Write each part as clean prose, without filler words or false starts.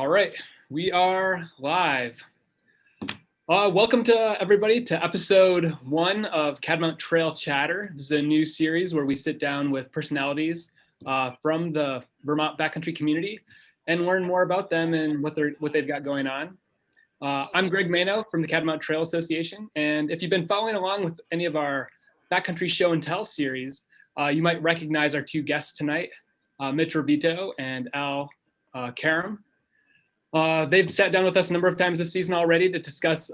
All right, we are live. Welcome to everybody to episode 1 of Catamount Trail Chatter. This is a new series where we sit down with personalities from the Vermont backcountry community and learn more about them and what they've got going on. I'm Greg Mano from the Catamount Trail Association, and if you've been following along with any of our backcountry show and tell series, you might recognize our two guests tonight, Mitch Rovito and Karam. They've sat down with us a number of times this season already to discuss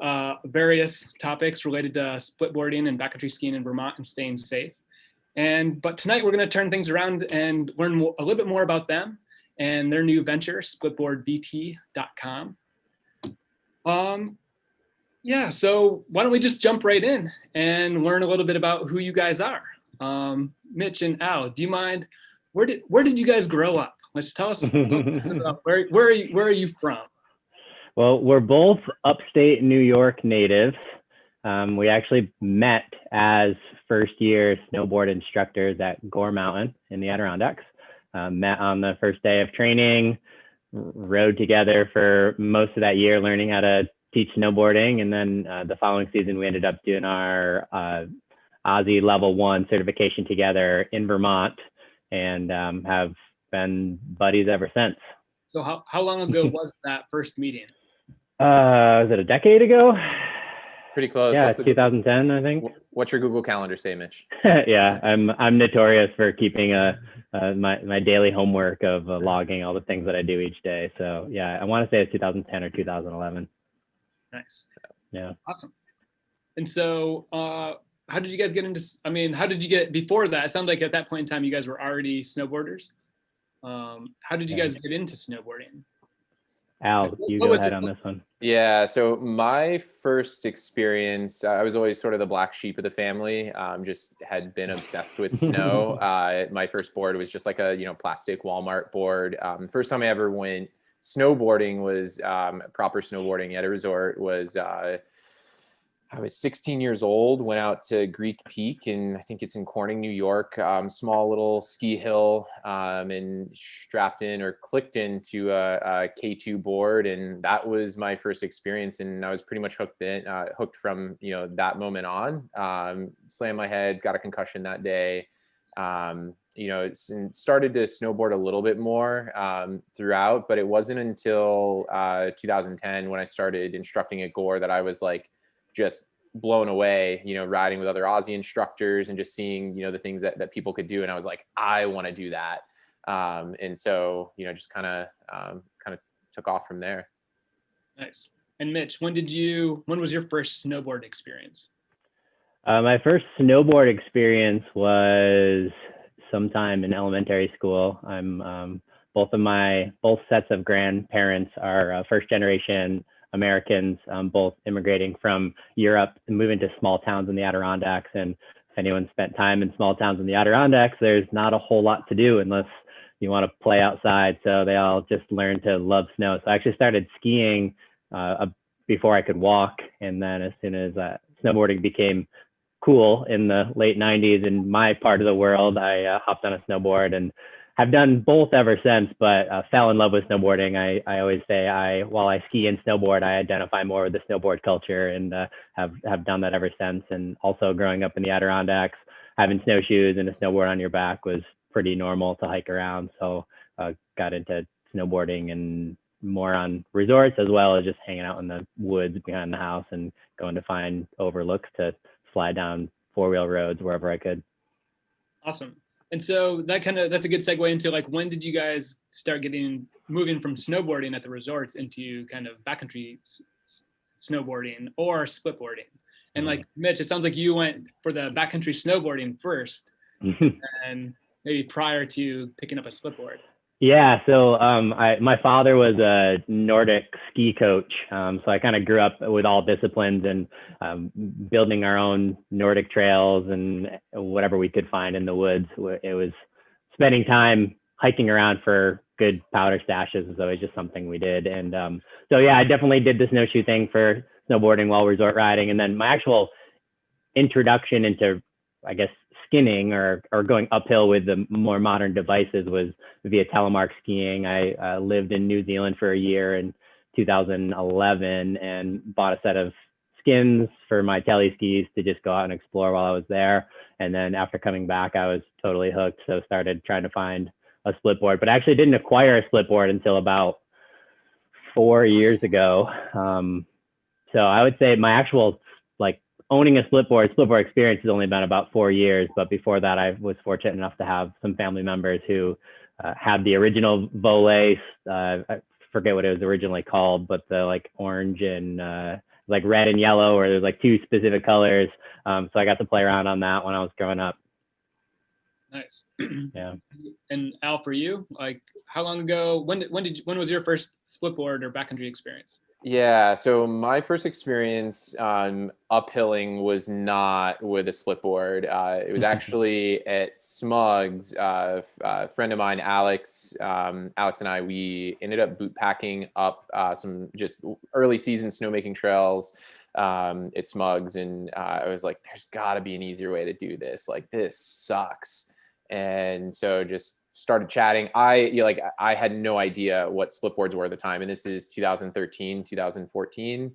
various topics related to splitboarding and backcountry skiing in Vermont and staying safe. But tonight we're going to turn things around and learn a little bit more about them and their new venture, splitboardVT.com. So why don't we just jump right in and learn a little bit about who you guys are. Mitch and Al, do you mind? Where did you guys grow up? Let's tell us about where are you from? Well, we're both upstate New York natives. We actually met as first-year snowboard instructors at Gore Mountain in the Adirondacks. Met on the first day of training, rode together for most of that year, learning how to teach snowboarding. And then the following season, we ended up doing our Aussie Level 1 certification together in Vermont and have been buddies ever since. So how long ago was that first meeting? Was it a decade ago? Pretty close. Yeah, 2010, I think. What's your Google Calendar say, Mitch? Yeah, I'm notorious for keeping my daily homework of logging all the things that I do each day. So yeah, I want to say it's 2010 or 2011. Nice. Yeah. Awesome. And so how did you guys get into, how did you get, before that, it sounded like at that point in time, you guys were already snowboarders. How did you guys get into snowboarding? Al, you go ahead on this one. Yeah, so my first experience, I was always sort of the black sheep of the family, just had been obsessed with snow. My first board was just like a, plastic Walmart board. First time I ever went snowboarding was proper snowboarding at a resort was, I was 16 years old, went out to Greek Peak, and I think it's in Corning, New York, small little ski hill, and strapped in or clicked into a K2 board. And that was my first experience. And I was pretty much hooked from, that moment on. Slammed my head, got a concussion that day. Started to snowboard a little bit more throughout, but it wasn't until 2010 when I started instructing at Gore that I was like, just blown away, riding with other Aussie instructors and just seeing, the things that people could do. And I was like, I want to do that. And so, just kind of took off from there. Nice. And Mitch, when was your first snowboard experience? My first snowboard experience was sometime in elementary school. Both sets of grandparents are first generation Americans, both immigrating from Europe and moving to small towns in the Adirondacks. And if anyone spent time in small towns in the Adirondacks, there's not a whole lot to do unless you want to play outside. So they all just learned to love snow. So I actually started skiing before I could walk. And then as soon as snowboarding became cool in the late 90s in my part of the world, I hopped on a snowboard and have done both ever since, but fell in love with snowboarding. I always say while I ski and snowboard, I identify more with the snowboard culture and have done that ever since. And also growing up in the Adirondacks, having snowshoes and a snowboard on your back was pretty normal to hike around. So got into snowboarding and more on resorts as well as just hanging out in the woods behind the house and going to find overlooks to slide down four-wheel roads wherever I could. Awesome. And so that's a good segue into like, when did you guys start moving from snowboarding at the resorts into kind of backcountry snowboarding or splitboarding? And like Mitch, it sounds like you went for the backcountry snowboarding first and maybe prior to picking up a splitboard. Yeah, so my father was a Nordic ski coach, so I kind of grew up with all disciplines and building our own Nordic trails and whatever we could find in the woods. It was spending time hiking around for good powder stashes was always just something we did. And so yeah, I definitely did the snowshoe thing for snowboarding while resort riding. And then my actual introduction into, I guess, skinning or going uphill with the more modern devices was via telemark skiing. I lived in New Zealand for a year in 2011 and bought a set of skins for my tele skis to just go out and explore while I was there. And then after coming back, I was totally hooked. So started trying to find a split board, but I actually didn't acquire a split board until about 4 years ago. So I would say my actual like owning a split board experience has only been about 4 years. But before that, I was fortunate enough to have some family members who had the original Volet. I forget what it was originally called, but the like orange and like red and yellow, or there's like two specific colors. So I got to play around on that when I was growing up. Nice. Yeah. And Al, for you, like how long ago, when was your first split board or backcountry experience? Yeah, so my first experience uphilling was not with a split board. It was actually at Smugs. A friend of mine, Alex and I, we ended up boot packing up some just early season snowmaking trails at Smugs, and I was like, "There's got to be an easier way to do this. Like this sucks." And so just started chatting. I had no idea what split boards were at the time. And this is 2013, 2014.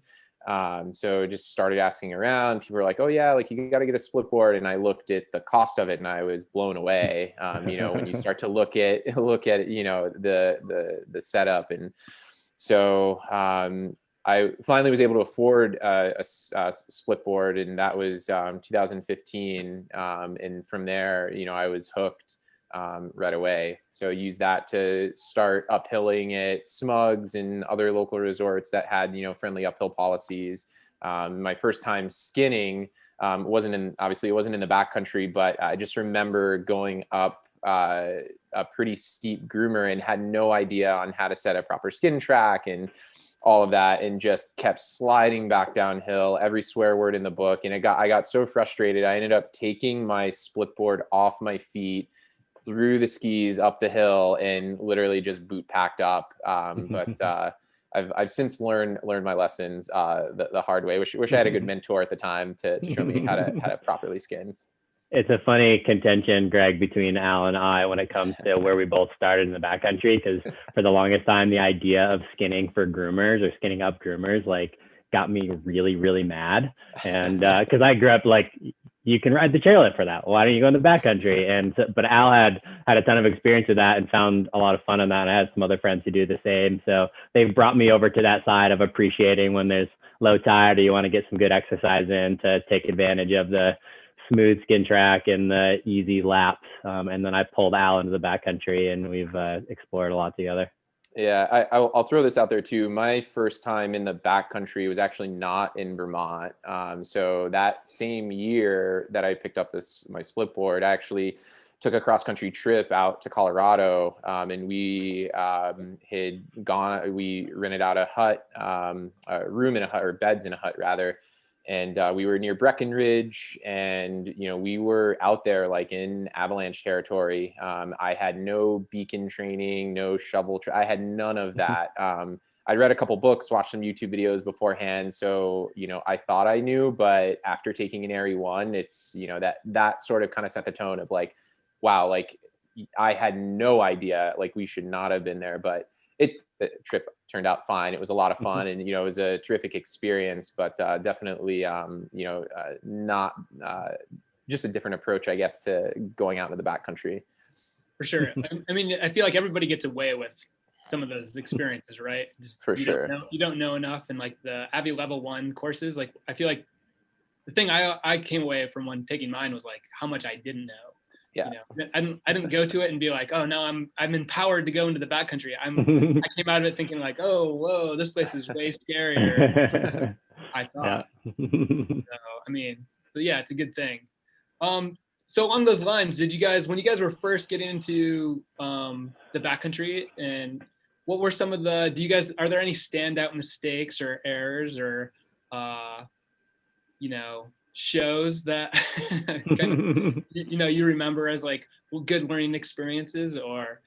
So just started asking around. People were like, oh yeah, like you got to get a split board. And I looked at the cost of it and I was blown away. When you start to look at, the setup. And so, I finally was able to afford a split board, and that was 2015. And from there, I was hooked right away. So I used that to start uphilling at Smugs and other local resorts that had, friendly uphill policies. My first time skinning wasn't in the backcountry, but I just remember going up a pretty steep groomer and had no idea on how to set a proper skin track and all of that, and just kept sliding back downhill, every swear word in the book. And I got so frustrated. I ended up taking my split board off my feet, through the skis up the hill, and literally just boot packed up. But I've since learned my lessons the hard way. Wish I had a good mentor at the time to show me how to properly skin. It's a funny contention, Greg, between Al and I when it comes to where we both started in the backcountry, because for the longest time, the idea of skinning for groomers or skinning up groomers like got me really, really mad. And because I grew up like, you can ride the chairlift for that. Why don't you go in the backcountry? And so, but Al had a ton of experience with that and found a lot of fun in that. And I had some other friends who do the same. So they've brought me over to that side of appreciating when there's low tide or you want to get some good exercise in, to take advantage of the smooth skin track and the easy laps. And then I pulled Al into the backcountry, and we've explored a lot together. Yeah, I'll throw this out there too. My first time in the backcountry was actually not in Vermont. So that same year that I picked up my split board, I actually took a cross country trip out to Colorado, and we rented out a hut, a room in a hut, or beds in a hut rather. And we were near Breckenridge, and we were out there like in avalanche territory. I had no beacon training, no shovel. I had none of that. I'd read a couple books, watched some YouTube videos beforehand, so I thought I knew. But after taking an Airy 1, it's that sort of kind of set the tone of like, wow, like I had no idea. Like we should not have been there, but the trip turned out fine. It was a lot of fun, and it was a terrific experience, but definitely not just a different approach, I guess, to going out into the backcountry. For sure. I mean, I feel like everybody gets away with some of those experiences, right? For sure. You don't know enough, and like the Abbey Level 1 courses, like I feel like the thing I came away from when taking mine was like how much I didn't know. Yeah. I didn't go to it and be like, oh no, I'm empowered to go into the backcountry. I came out of it thinking like, oh whoa, this place is way scarier. I thought. Yeah. So, I mean, but yeah, it's a good thing. So along those lines, did you guys, when you guys were first getting into the backcountry, and what were some of the? Are there any standout mistakes or errors or shows that kind of, you remember as like good learning experiences, or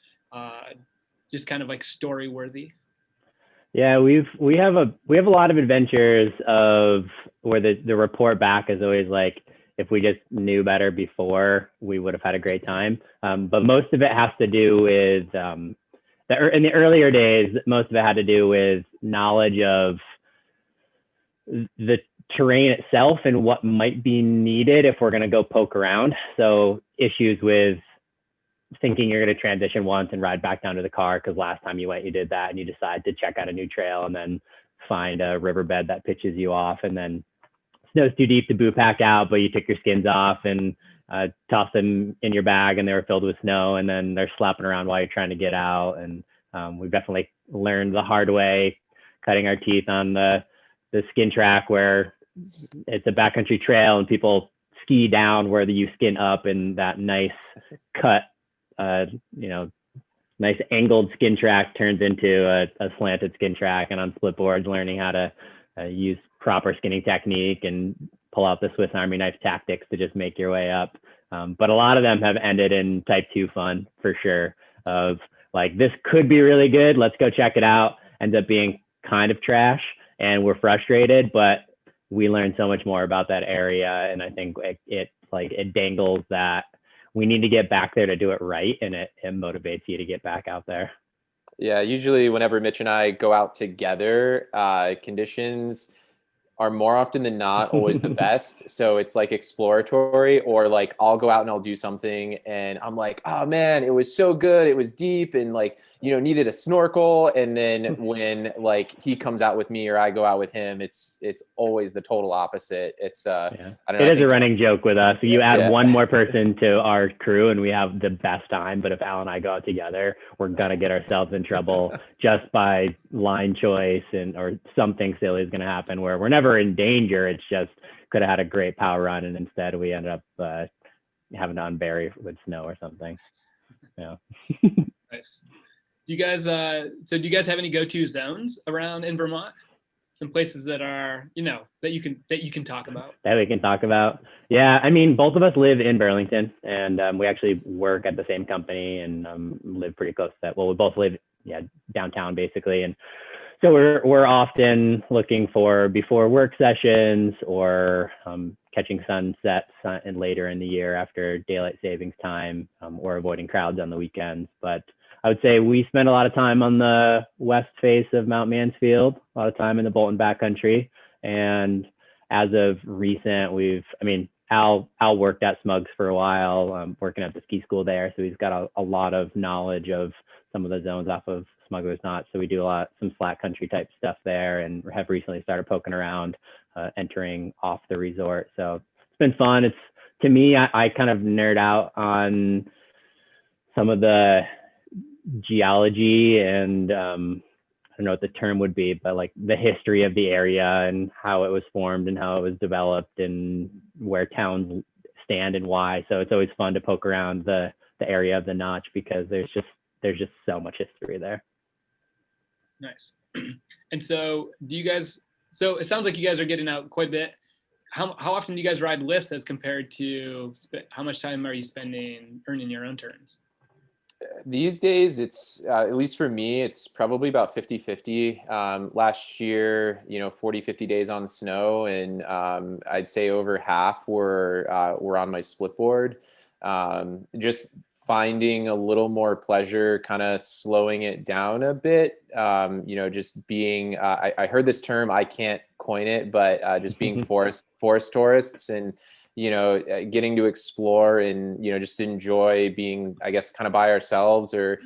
just kind of like story worthy? Yeah, we have a lot of adventures of where the report back is always like, if we just knew better before, we would have had a great time. But most of it has to do with, in the earlier days, most of it had to do with knowledge of the terrain itself and what might be needed if we're going to go poke around. So issues with thinking you're going to transition once and ride back down to the car because last time you went, you did that and you decide to check out a new trail and then find a riverbed that pitches you off, and then snow's too deep to boot pack out, but you took your skins off and tossed them in your bag and they were filled with snow, and then they're slapping around while you're trying to get out. And we've definitely learned the hard way, cutting our teeth on the skin track where it's a backcountry trail and people ski down where you skin up, and that nice cut, nice angled skin track turns into a slanted skin track. And on Splitboards, learning how to use proper skinning technique and pull out the Swiss Army knife tactics to just make your way up. But a lot of them have ended in type 2 fun for sure, of like, this could be really good, let's go check it out. Ends up being kind of trash and we're frustrated, but we learn so much more about that area. And I think it dangles that we need to get back there to do it right. And it motivates you to get back out there. Yeah, usually whenever Mitch and I go out together, conditions are more often than not always the best. So it's like exploratory, or like I'll go out and I'll do something and I'm like, oh man, it was so good. It was deep and like, needed a snorkel. And then when like he comes out with me or I go out with him, it's always the total opposite. It's I don't know. It is a running joke with us. You add one more person to our crew and we have the best time. But if Al and I go out together, we're gonna get ourselves in trouble just by line choice or something silly is gonna happen where we're never in danger. It's just could have had a great power run and instead we ended up having to unbury with snow or something. Yeah. Nice. Do you guys have any go-to zones around in Vermont? Some places that are, that you can talk about. That we can talk about. Yeah, I mean, both of us live in Burlington, and we actually work at the same company and live pretty close to that. Well, we both live downtown basically, and so we're often looking for before work sessions or catching sunsets and later in the year after daylight savings time, or avoiding crowds on the weekends. But I would say we spend a lot of time on the west face of Mount Mansfield, a lot of time in the Bolton backcountry. And as of recent, Al worked at Smugs for a while, working at the ski school there. So he's got a lot of knowledge of some of the zones off of Smuggler's Knot. So we do some flat country type stuff there and have recently started poking around, entering off the resort. So it's been fun. To me, I kind of nerd out on some of the geology and I don't know what the term would be, but like the history of the area and how it was formed and how it was developed and where towns stand and why. So it's always fun to poke around the area of the Notch because there's just so much history there. Nice. And so so it sounds like you guys are getting out quite a bit. How often do you guys ride lifts as compared to how much time are you spending earning your own turns? These days, it's, at least for me, it's probably about 50-50. Last year, 40, 50 days on snow, and I'd say over half were on my Splitboard. Just finding a little more pleasure, kind of slowing it down a bit. Just being, I heard this term, I can't coin it, but just being forest tourists and getting to explore and, just enjoy being, I guess, kind of by ourselves or,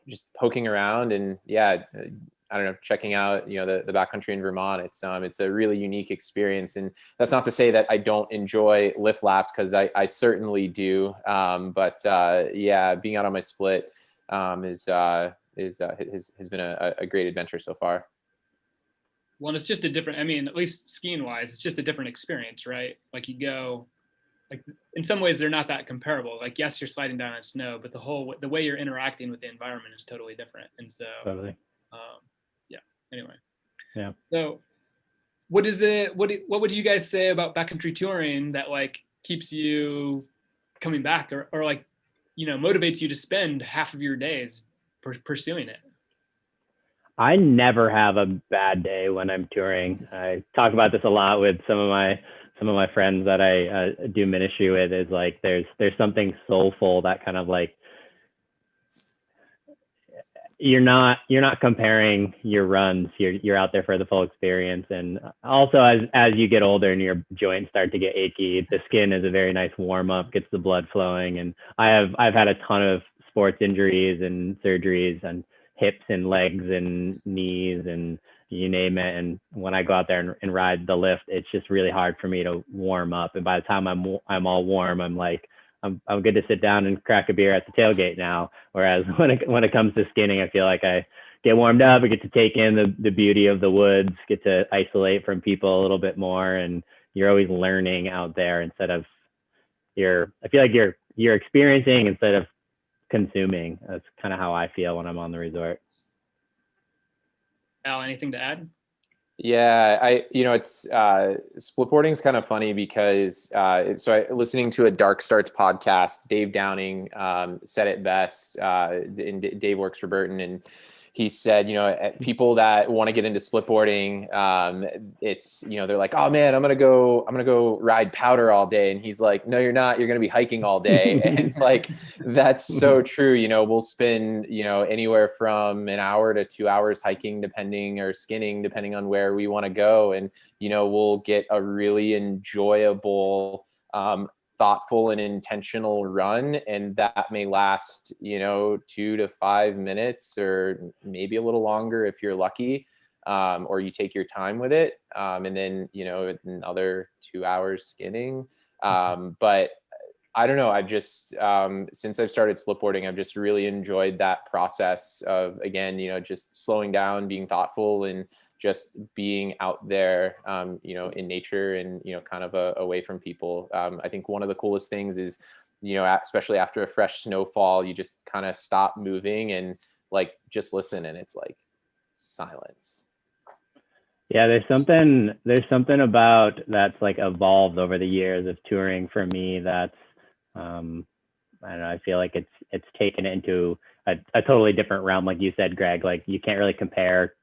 just poking around and I don't know, checking out, the backcountry in Vermont. It's a really unique experience. And that's not to say that I don't enjoy lift laps, because I certainly do. But being out on my split has been a great adventure so far. Well, it's just a different, at least skiing wise, it's just a different experience, right? Like you go, like in some ways they're not that comparable. Like, yes, you're sliding down on snow, but the way you're interacting with the environment is totally different. And so, totally. Anyway. Yeah. So what would you guys say about backcountry touring that like keeps you coming back or like, motivates you to spend half of your days pursuing it? I never have a bad day when I'm touring. I talk about this a lot with some of my some of my friends that I do ministry with is like, there's something soulful that kind of like, you're not comparing your runs. You're out there for the full experience. And also as you get older and your joints start to get achy, the skin is a very nice warm up, gets the blood flowing. And I've had a ton of sports injuries and surgeries and hips and legs and knees and you name it. And when I go out there and ride the lift, it's just really hard for me to warm up. And by the time I'm all warm, I'm like, I'm good to sit down and crack a beer at the tailgate now. Whereas when it comes to skinning, I feel like I get warmed up. I get to take in the beauty of the woods, get to isolate from people a little bit more. And you're always learning out there instead of I feel like you're experiencing instead of consuming. That's kind of how I feel when I'm on the resort. Al, anything to add? Yeah, it's splitboarding is kind of funny because listening to a Dark Starts podcast, Dave Downing said it best. And Dave works for Burton, and he said, people that want to get into splitboarding, it's, they're like, oh man, I'm going to go ride powder all day. And he's like, no, you're not, you're going to be hiking all day. And like, that's so true. We'll spend, anywhere from an hour to 2 hours hiking, depending on where we want to go. And, we'll get a really enjoyable, thoughtful and intentional run, and that may last 2 to 5 minutes or maybe a little longer if you're lucky, or you take your time with it, and then another 2 hours skinning. But I don't know, I've just since I've started splitboarding, I've just really enjoyed that process of, again, just slowing down, being thoughtful, and just being out there, in nature and, kind of away from people. I think one of the coolest things is, especially after a fresh snowfall, you just kind of stop moving and like, just listen. And it's like silence. Yeah, there's something about that's like evolved over the years of touring for me. That's, I don't know, I feel like it's taken it into a totally different realm. Like you said, Greg, like you can't really compare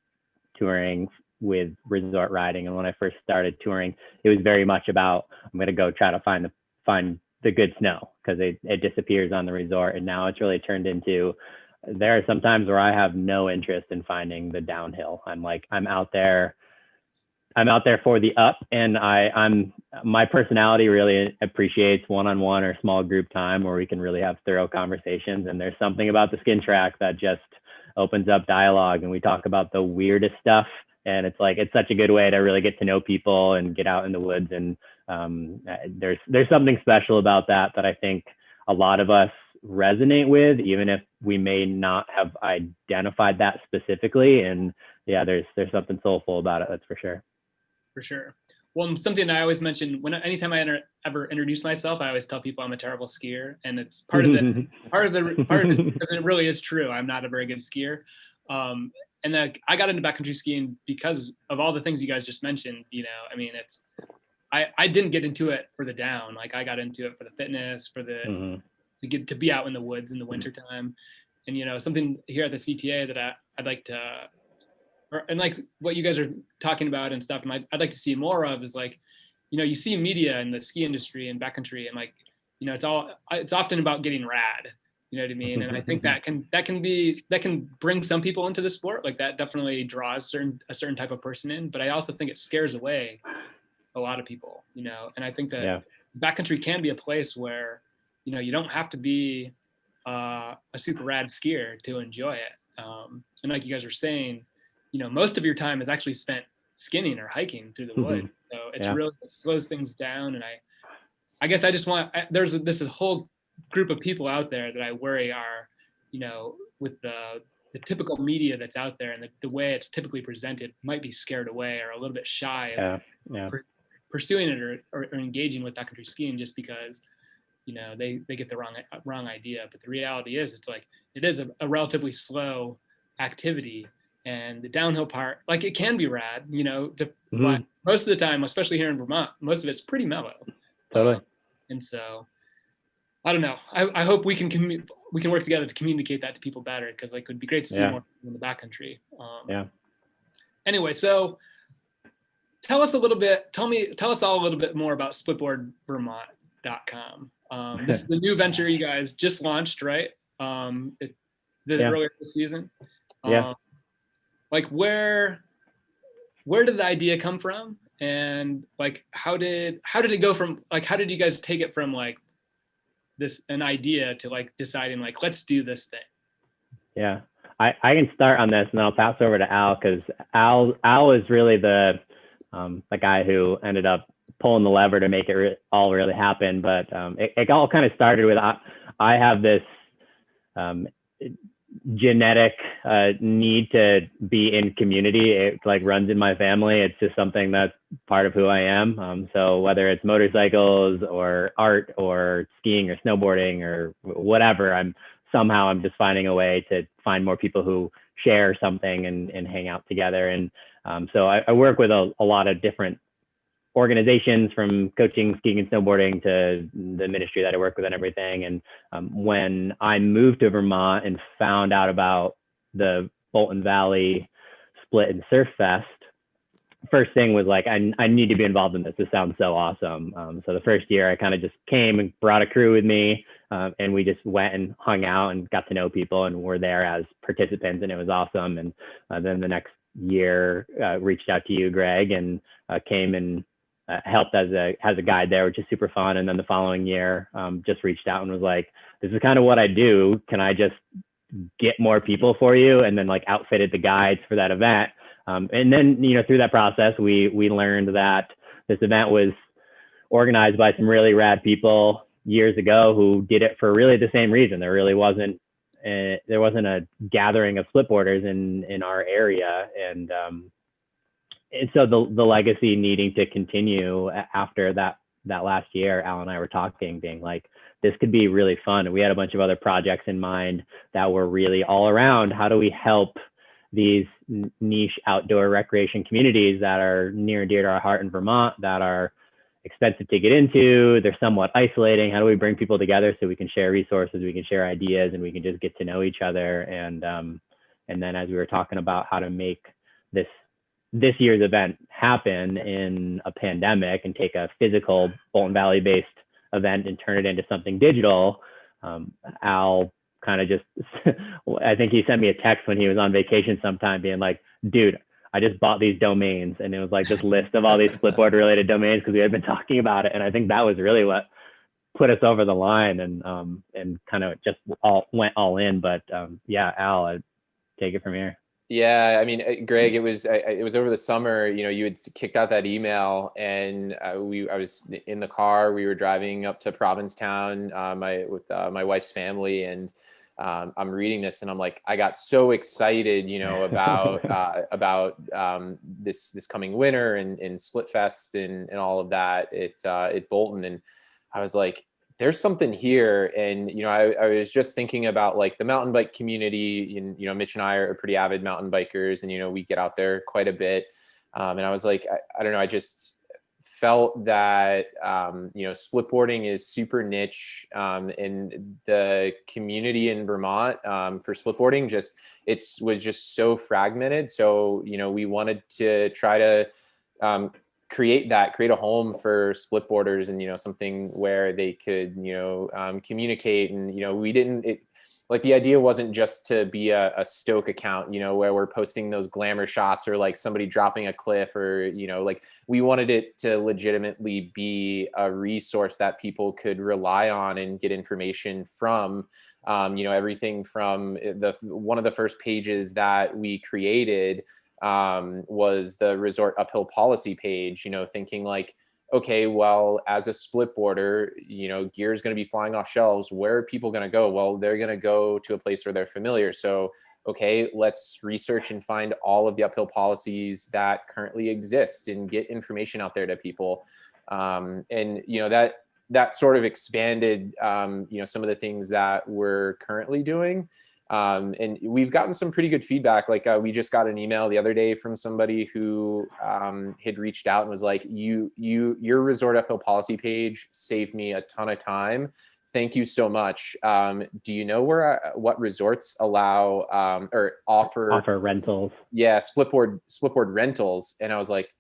touring with resort riding. And when I first started touring, it was very much about, I'm going to go try to find the good snow, because it disappears on the resort. And now it's really turned into, there are some times where I have no interest in finding the downhill. I'm out there for the up, and my personality really appreciates one-on-one or small group time where we can really have thorough conversations. And there's something about the skin track that just opens up dialogue, and we talk about the weirdest stuff. And it's like, it's such a good way to really get to know people and get out in the woods. And there's something special about that I think a lot of us resonate with, even if we may not have identified that specifically. And yeah, there's something soulful about it. That's for sure. For sure. Well, something I always mention anytime I ever introduce myself, I always tell people I'm a terrible skier, and it's part of it because it really is true. I'm not a very good skier. And then I got into backcountry skiing because of all the things you guys just mentioned. I didn't get into it for the down. Like, I got into it for the fitness, for the to get to be out in the woods in the wintertime. And something here at the CTA that I'd like to, and like what you guys are talking about and stuff, and I'd like to see more of is like, you see media in the ski industry and backcountry, and like, it's often about getting rad. You know what I mean? And I think that can bring some people into the sport. Like, that definitely draws a certain type of person in. But I also think it scares away a lot of people. And I think that backcountry can be a place where you don't have to be a super rad skier to enjoy it. And like you guys were saying, most of your time is actually spent skinning or hiking through the woods. So it's really, it slows things down. And I guess I just there's this whole group of people out there that I worry are, with the typical media that's out there and the way it's typically presented, might be scared away or a little bit shy of pursuing it or engaging with backcountry skiing, just because, they get the wrong idea. But the reality is, it's like, it is a relatively slow activity. And the downhill part, like, it can be rad, but most of the time, especially here in Vermont, most of it's pretty mellow. Totally. And so, I don't know. I hope we can work together to communicate that to people better, because like, it would be great to see more in the backcountry. Anyway, so tell us a little bit, tell us all a little bit more about splitboardvermont.com. This is the new venture you guys just launched, right? Earlier this season. Like where did the idea come from? And like, how did it go from, like, how did you guys take it from like an idea to like deciding like, let's do this thing? Yeah, I can start on this and then I'll pass over to Al, because Al is really the guy who ended up pulling the lever to make it all really happen. But it all kind of started with, I have this genetic need to be in community. It like runs in my family. It's just something that's part of who I am. So whether it's motorcycles or art or skiing or snowboarding or whatever, I'm just finding a way to find more people who share something and hang out together. And so I work with a lot of different organizations, from coaching, skiing and snowboarding to the ministry that I work with and everything. And when I moved to Vermont and found out about the Bolton Valley Split and Surf Fest, first thing was like, I need to be involved in this. This sounds so awesome. So the first year I kind of just came and brought a crew with me, and we just went and hung out and got to know people and were there as participants, and it was awesome. And then the next year reached out to you, Greg, and came and helped as a guide there, which is super fun. And then the following year, just reached out and was like, this is kind of what I do. Can I just get more people for you? And then like outfitted the guides for that event. And then, through that process, we learned that this event was organized by some really rad people years ago who did it for really the same reason. There really wasn't a gathering of splitboarders in our area. And so the legacy needing to continue after that last year, Al and I were talking, being like, this could be really fun. And we had a bunch of other projects in mind that were really all around, how do we help these niche outdoor recreation communities that are near and dear to our heart in Vermont, that are expensive to get into, they're somewhat isolating. How do we bring people together so we can share resources, we can share ideas, and we can just get to know each other? And then as we were talking about how to make this year's event happen in a pandemic and take a physical Bolton Valley based event and turn it into something digital, Al kind of just, I think he sent me a text when he was on vacation sometime being like, dude, I just bought these domains. And it was like this list of all these Splitboard related domains, because we had been talking about it. And I think that was really what put us over the line, and kind of just went all in. But yeah, Al, I'd take it from here. Yeah, I mean, Greg, it was over the summer. You had kicked out that email, and I was in the car. We were driving up to Provincetown, with my wife's family, and I'm reading this, and I'm like, I got so excited, about this coming winter and Splitfest and all of that at Bolton, and I was like, there's something here. And, I was just thinking about like the mountain bike community, and, Mitch and I are pretty avid mountain bikers, and, we get out there quite a bit. And I was like, I don't know, I just felt that, splitboarding is super niche, and the community in Vermont, for splitboarding, was just so fragmented. So, we wanted to try to, create a home for splitboarders, and something where they could communicate. And the idea wasn't just to be a stoke account, where we're posting those glamour shots or like somebody dropping a cliff, or we wanted it to legitimately be a resource that people could rely on and get information from. Everything from one of the first pages that we created was the resort uphill policy page, thinking like, okay, well, as a splitboarder, gear is going to be flying off shelves. Where are people going to go? Well, they're going to go to a place where they're familiar. So, okay, let's research and find all of the uphill policies that currently exist and get information out there to people. And, that sort of expanded, some of the things that we're currently doing. And we've gotten some pretty good feedback. Like we just got an email the other day from somebody who had reached out and was like, your resort uphill policy page saved me a ton of time. Thank you so much. Do you know what resorts allow or offer rentals? Yeah, Splitboard rentals. And I was like,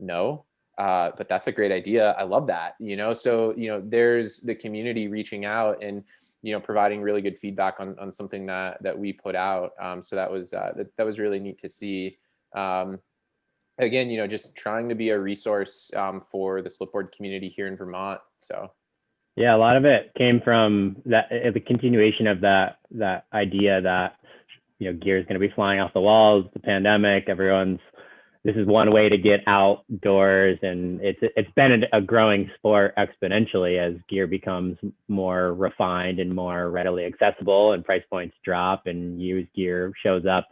No. But that's a great idea. I love that, so, there's the community reaching out and, providing really good feedback on something that we put out. So that was really neat to see. Again, just trying to be a resource for the Splitboard community here in Vermont. So. Yeah, a lot of it came from that, the continuation of that idea that, gear is going to be flying off the walls, the pandemic, this is one way to get outdoors, and it's been a growing sport exponentially as gear becomes more refined and more readily accessible, and price points drop and used gear shows up.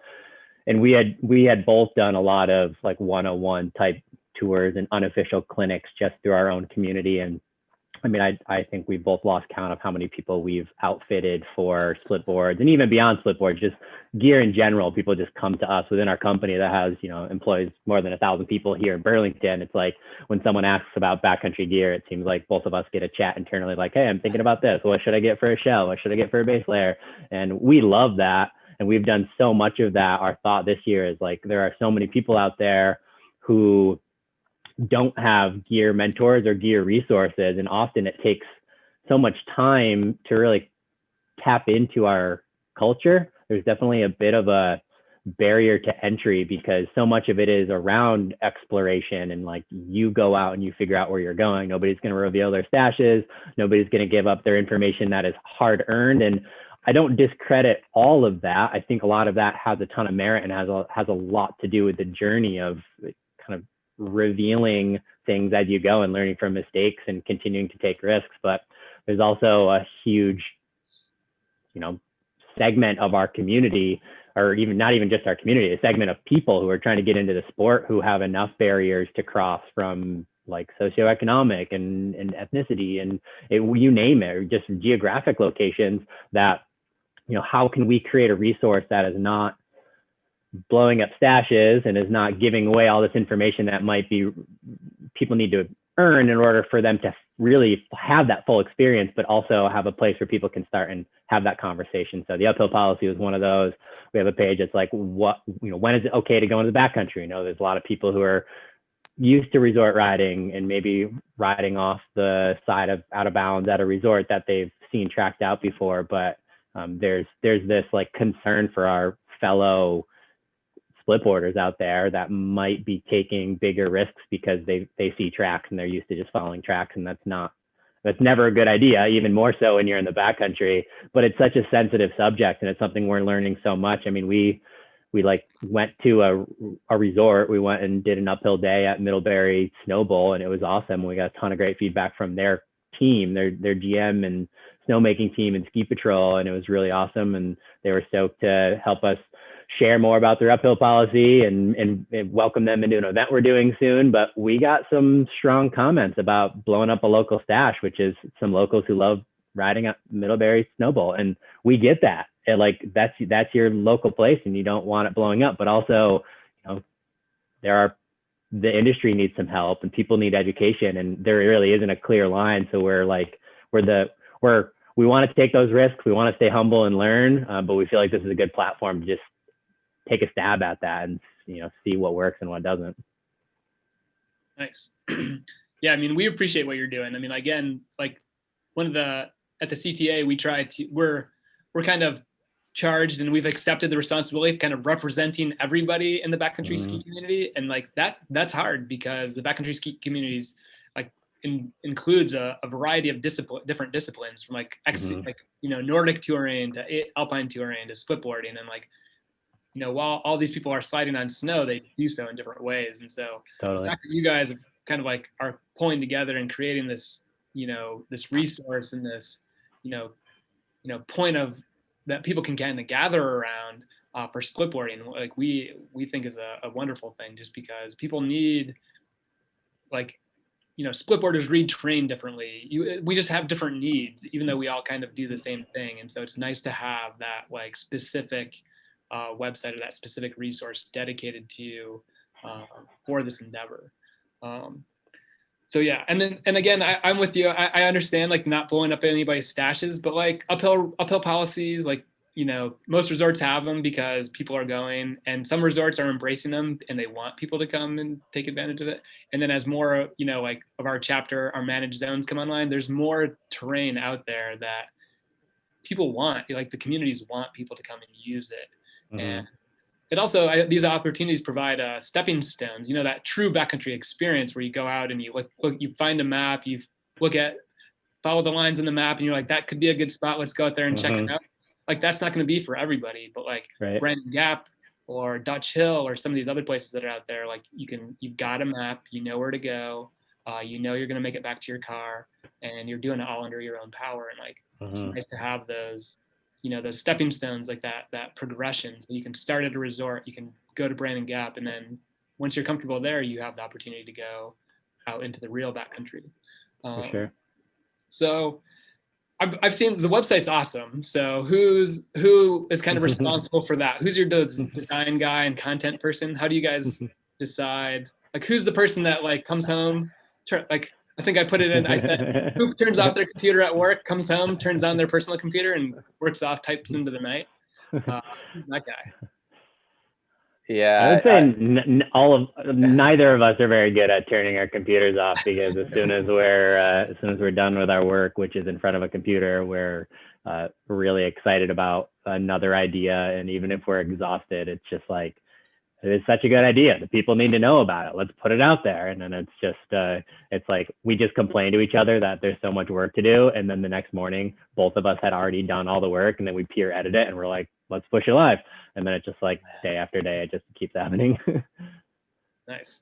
And we had both done a lot of like 101 type tours and unofficial clinics just through our own community. And I mean, I think we both lost count of how many people we've outfitted for Splitboards, and even beyond Splitboards, just gear in general. People just come to us within our company that has, employs more than 1,000 people here in Burlington. It's like when someone asks about backcountry gear, it seems like both of us get a chat internally like, hey, I'm thinking about this. What should I get for a shell? What should I get for a base layer? And we love that. And we've done so much of that. Our thought this year is like, there are so many people out there who don't have gear mentors or gear resources, and often it takes so much time to really tap into our culture. There's definitely a bit of a barrier to entry because so much of it is around exploration, and like, you go out and you figure out where you're going. Nobody's going to reveal their stashes. Nobody's going to give up their information that is hard earned. And I don't discredit all of that. I think a lot of that has a ton of merit and has a lot to do with the journey of kind of revealing things as you go and learning from mistakes and continuing to take risks. But there's also a huge, segment of our community, or even not even just our community, a segment of people who are trying to get into the sport who have enough barriers to cross from like socioeconomic and ethnicity and you name it, or just geographic locations that, how can we create a resource that is not blowing up stashes and is not giving away all this information that might be people need to earn in order for them to really have that full experience, but also have a place where people can start and have that conversation. So the uphill policy was one of those. We have a page that's like, when is it okay to go into the backcountry? There's a lot of people who are used to resort riding and maybe riding off the side of out of bounds at a resort that they've seen tracked out before, but there's this like concern for our fellow splitboarders out there that might be taking bigger risks because they see tracks and they're used to just following tracks, and that's never a good idea, even more so when you're in the backcountry. But it's such a sensitive subject, and it's something we're learning so much. I mean, we like went to a resort. We went and did an uphill day at Middlebury Snow Bowl, and it was awesome. We got a ton of great feedback from their team, their GM and snowmaking team and ski patrol, and it was really awesome. And they were stoked to help us share more about their uphill policy and welcome them into an event we're doing soon. But we got some strong comments about blowing up a local stash, which is some locals who love riding at Middlebury Snow Bowl. And we get that. Like, that's your local place and you don't want it blowing up, but also, the industry needs some help and people need education, and there really isn't a clear line. So we want to take those risks. We want to stay humble and learn, but we feel like this is a good platform to just take a stab at that and, see what works and what doesn't. Nice. Yeah. I mean, we appreciate what you're doing. I mean, again, like at the CTA, we're kind of charged, and we've accepted the responsibility of kind of representing everybody in the backcountry ski community. And like that's hard because the backcountry ski communities like includes a variety of different disciplines, from like Nordic touring to alpine touring to splitboarding. And like, while all these people are sliding on snow, they do so in different ways. And so totally. The fact that you guys have kind of like are pulling together and creating this, this resource and this, point of that people can kind of gather around for splitboarding, like we think is a wonderful thing, just because people need, like, splitboarders read train differently. We just have different needs, even though we all kind of do the same thing. And so it's nice to have that like specific website or that specific resource dedicated to you for this endeavor. So yeah, and again, I'm with you. I understand like not blowing up anybody's stashes, but like uphill policies, like most resorts have them because people are going, and some resorts are embracing them and they want people to come and take advantage of it. And then as more, like of our chapter, our managed zones come online, there's more terrain out there that people want, like the communities want people to come and use it. Mm-hmm. And it also, these opportunities provide stepping stones, that true backcountry experience where you go out and you look, you find a map, you follow the lines in the map, and you're like, that could be a good spot. Let's go out there and check it out. Like, that's not going to be for everybody, but like Brandon Gap or Dutch Hill or some of these other places that are out there, like you've got a map, you know where to go, you're going to make it back to your car, and you're doing it all under your own power. And like, it's nice to have those, those stepping stones, like that progression. So you can start at a resort, you can go to Brandon Gap, and then once you're comfortable there, you have the opportunity to go out into the real backcountry. For sure. So I've seen the website's awesome. So who is kind of responsible for that? Who's your design guy and content person? How do you guys decide? Like, who's the person that like comes home? Like, I think I put it in. I said, who turns off their computer at work, comes home, turns on their personal computer, and works off, types into the night. That guy. Yeah, I would say neither of us are very good at turning our computers off, because as soon as we're done with our work, which is in front of a computer, we're really excited about another idea. And even if we're exhausted, it's just like, it is such a good idea. The people need to know about it. Let's put it out there. And then it's just, it's like, we just complain to each other that there's so much work to do. And then the next morning, both of us had already done all the work, and then we peer edit it and we're like, let's push it live. And then it's just like day after day, it just keeps happening. Nice.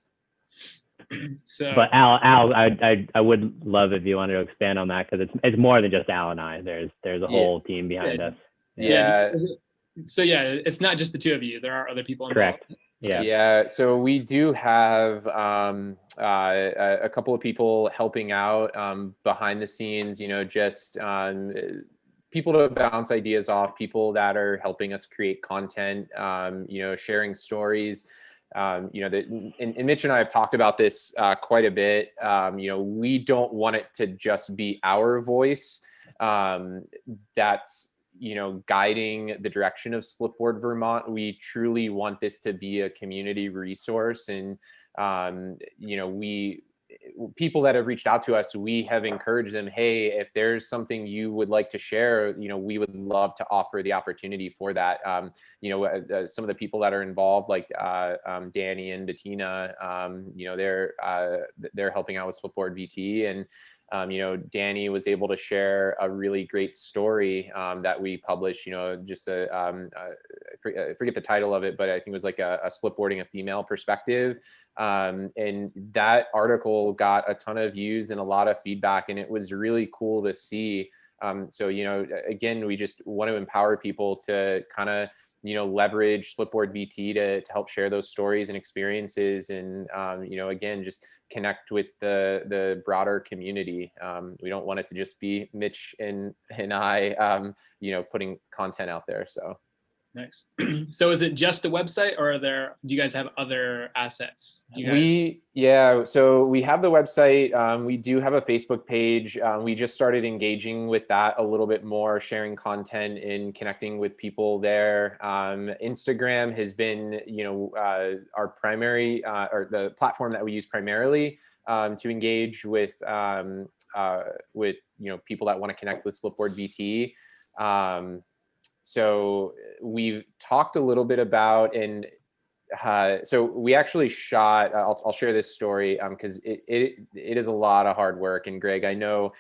So, but Al, I would love if you wanted to expand on that, because it's more than just Al and I. There's a whole team behind us. Yeah. So it's not just the two of you. There are other people involved. Correct. Yeah. Yeah. So we do have a couple of people helping out behind the scenes, just people to bounce ideas off, people that are helping us create content, sharing stories. And Mitch and I have talked about this quite a bit. We don't want it to just be our voice that's guiding the direction of Splitboard Vermont. We truly want this to be a community resource. And, people that have reached out to us, we have encouraged them, hey, if there's something you would like to share, we would love to offer the opportunity for that. Some of the people that are involved, like Danny and Bettina, they're helping out with SplitboardVT. And Danny was able to share a really great story that we published, just I forget the title of it, but I think it was like a splitboarding a female perspective. And that article got a ton of views and a lot of feedback, and it was really cool to see. So, again, we just want to empower people to kind of, leverage SplitboardVT to help share those stories and experiences. And, again, just connect with the broader community. We don't want it to just be Mitch and I, putting content out there. So. Nice. So is it just the website, or do you guys have other assets? So we have the website. We do have a Facebook page. We just started engaging with that a little bit more, sharing content and connecting with people there. Instagram has been, our primary, or the platform that we use primarily to engage with people that want to connect with SplitboardVT. So we've talked a little bit about, and so we actually shot, I'll share this story because it is a lot of hard work. And Greg, I know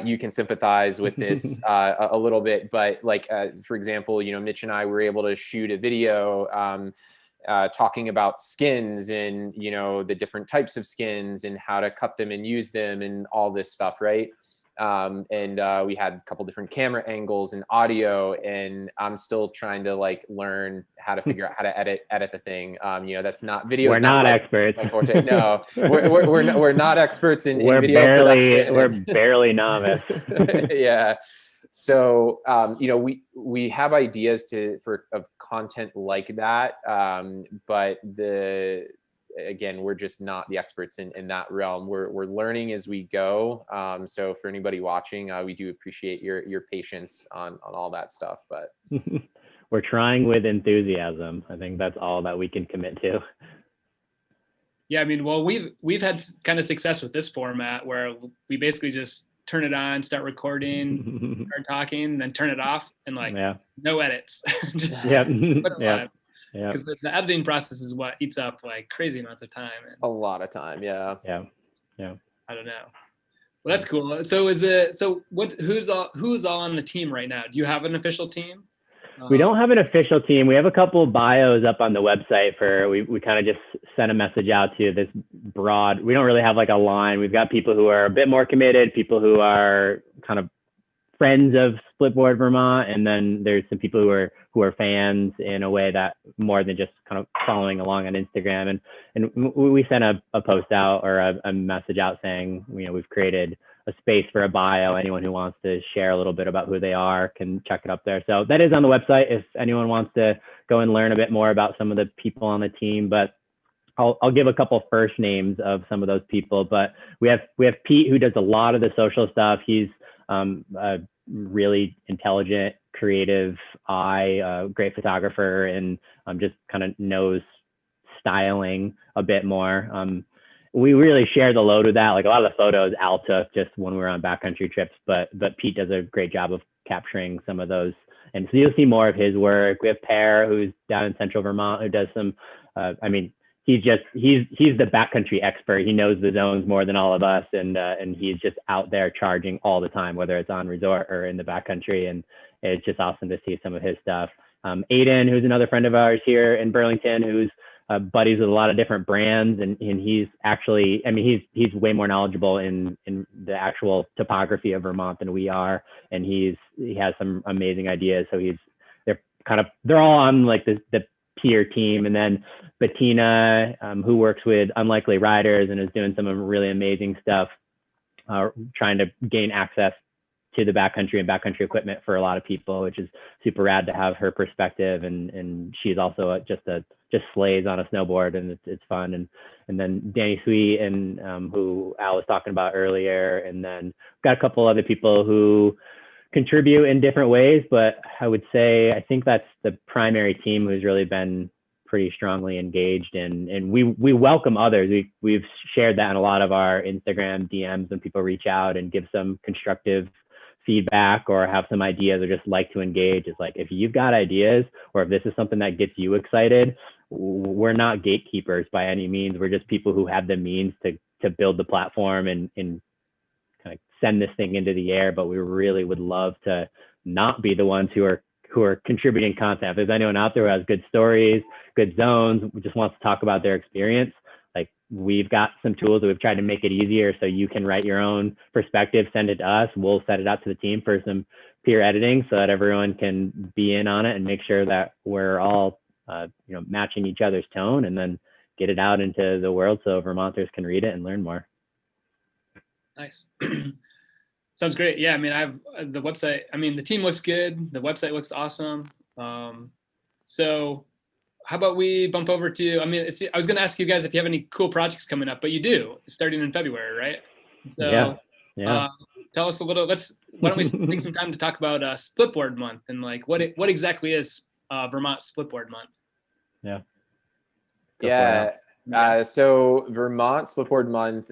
you can sympathize with this a little bit, but like, for example, Mitch and I were able to shoot a video talking about skins and, the different types of skins and how to cut them and use them and all this stuff, right? And we had a couple different camera angles and audio, and I'm still trying to learn how to figure out how to edit the thing. That's not video. We're not experts. No, we're not experts in video production. We're barely novice. Yeah. So, we have ideas of content like that. But again, we're just not the experts in that realm. We're learning as we go. So for anybody watching, we do appreciate your patience on all that stuff, but we're trying with enthusiasm. I think that's all that we can commit to. Yeah, I mean, well, we've had kind of success with this format where we basically just turn it on, start recording, start talking, then turn it off, and like no edits. Just put it live. Yeah. Because the editing process is what eats up like crazy amounts of time. And a lot of time. Yeah. I don't know. Well, that's cool. So who's all on the team right now? Do you have an official team? We don't have an official team. We have a couple of bios up on the website for, we kind of just sent a message out to this broad, we don't really have like a line. We've got people who are a bit more committed, people who are kind of friends of Splitboard Vermont. And then there's some people who are fans in a way that more than just kind of following along on Instagram. And we sent a post out or a message out saying, we've created a space for a bio. Anyone who wants to share a little bit about who they are can check it up there. So that is on the website if anyone wants to go and learn a bit more about some of the people on the team. But I'll give a couple first names of some of those people. But we have Pete, who does a lot of the social stuff. He's a really intelligent, creative eye, great photographer, and just kind of knows styling a bit more. We really share the load with that. Like a lot of the photos Al took just when we were on backcountry trips, but Pete does a great job of capturing some of those. And so you'll see more of his work. We have Per, who's down in central Vermont, who does some, he's the backcountry expert. He knows the zones more than all of us. And he's just out there charging all the time, whether it's on resort or in the backcountry. And it's just awesome to see some of his stuff. Aiden, who's another friend of ours here in Burlington, who's buddies with a lot of different brands, and he's actually, he's way more knowledgeable in the actual topography of Vermont than we are, and he has some amazing ideas. So they're all on like the peer team. And then Bettina, who works with Unlikely Riders and is doing some really amazing stuff, trying to gain access to the backcountry and backcountry equipment for a lot of people, which is super rad to have her perspective. And she's also just slays on a snowboard, and it's fun. And then Danny Sweet, and who Al was talking about earlier. And then got a couple other people who contribute in different ways, but I would say, I think that's the primary team who's really been pretty strongly engaged, and we welcome others. We've shared that in a lot of our Instagram DMs when people reach out and give some constructive feedback or have some ideas or just like to engage. It's like, if you've got ideas or if this is something that gets you excited, we're not gatekeepers by any means. We're just people who have the means to build the platform and kind of send this thing into the air. But we really would love to not be the ones who are contributing content. If there's anyone out there who has good stories, good zones, just wants to talk about their experience, like, we've got some tools that we've tried to make it easier so you can write your own perspective, send it to us. We'll set it out to the team for some peer editing so that everyone can be in on it and make sure that we're all matching each other's tone, and then get it out into the world so Vermonters can read it and learn more. Nice. Sounds great. Yeah, I have the website. The team looks good. The website looks awesome. So how about we bump over to, I was going to ask you guys if you have any cool projects coming up, but you do, starting in February, right? So yeah. Tell us a little, why don't we take some time to talk about Splitboard month, and like what exactly is Vermont Splitboard month? So Vermont Splitboard month,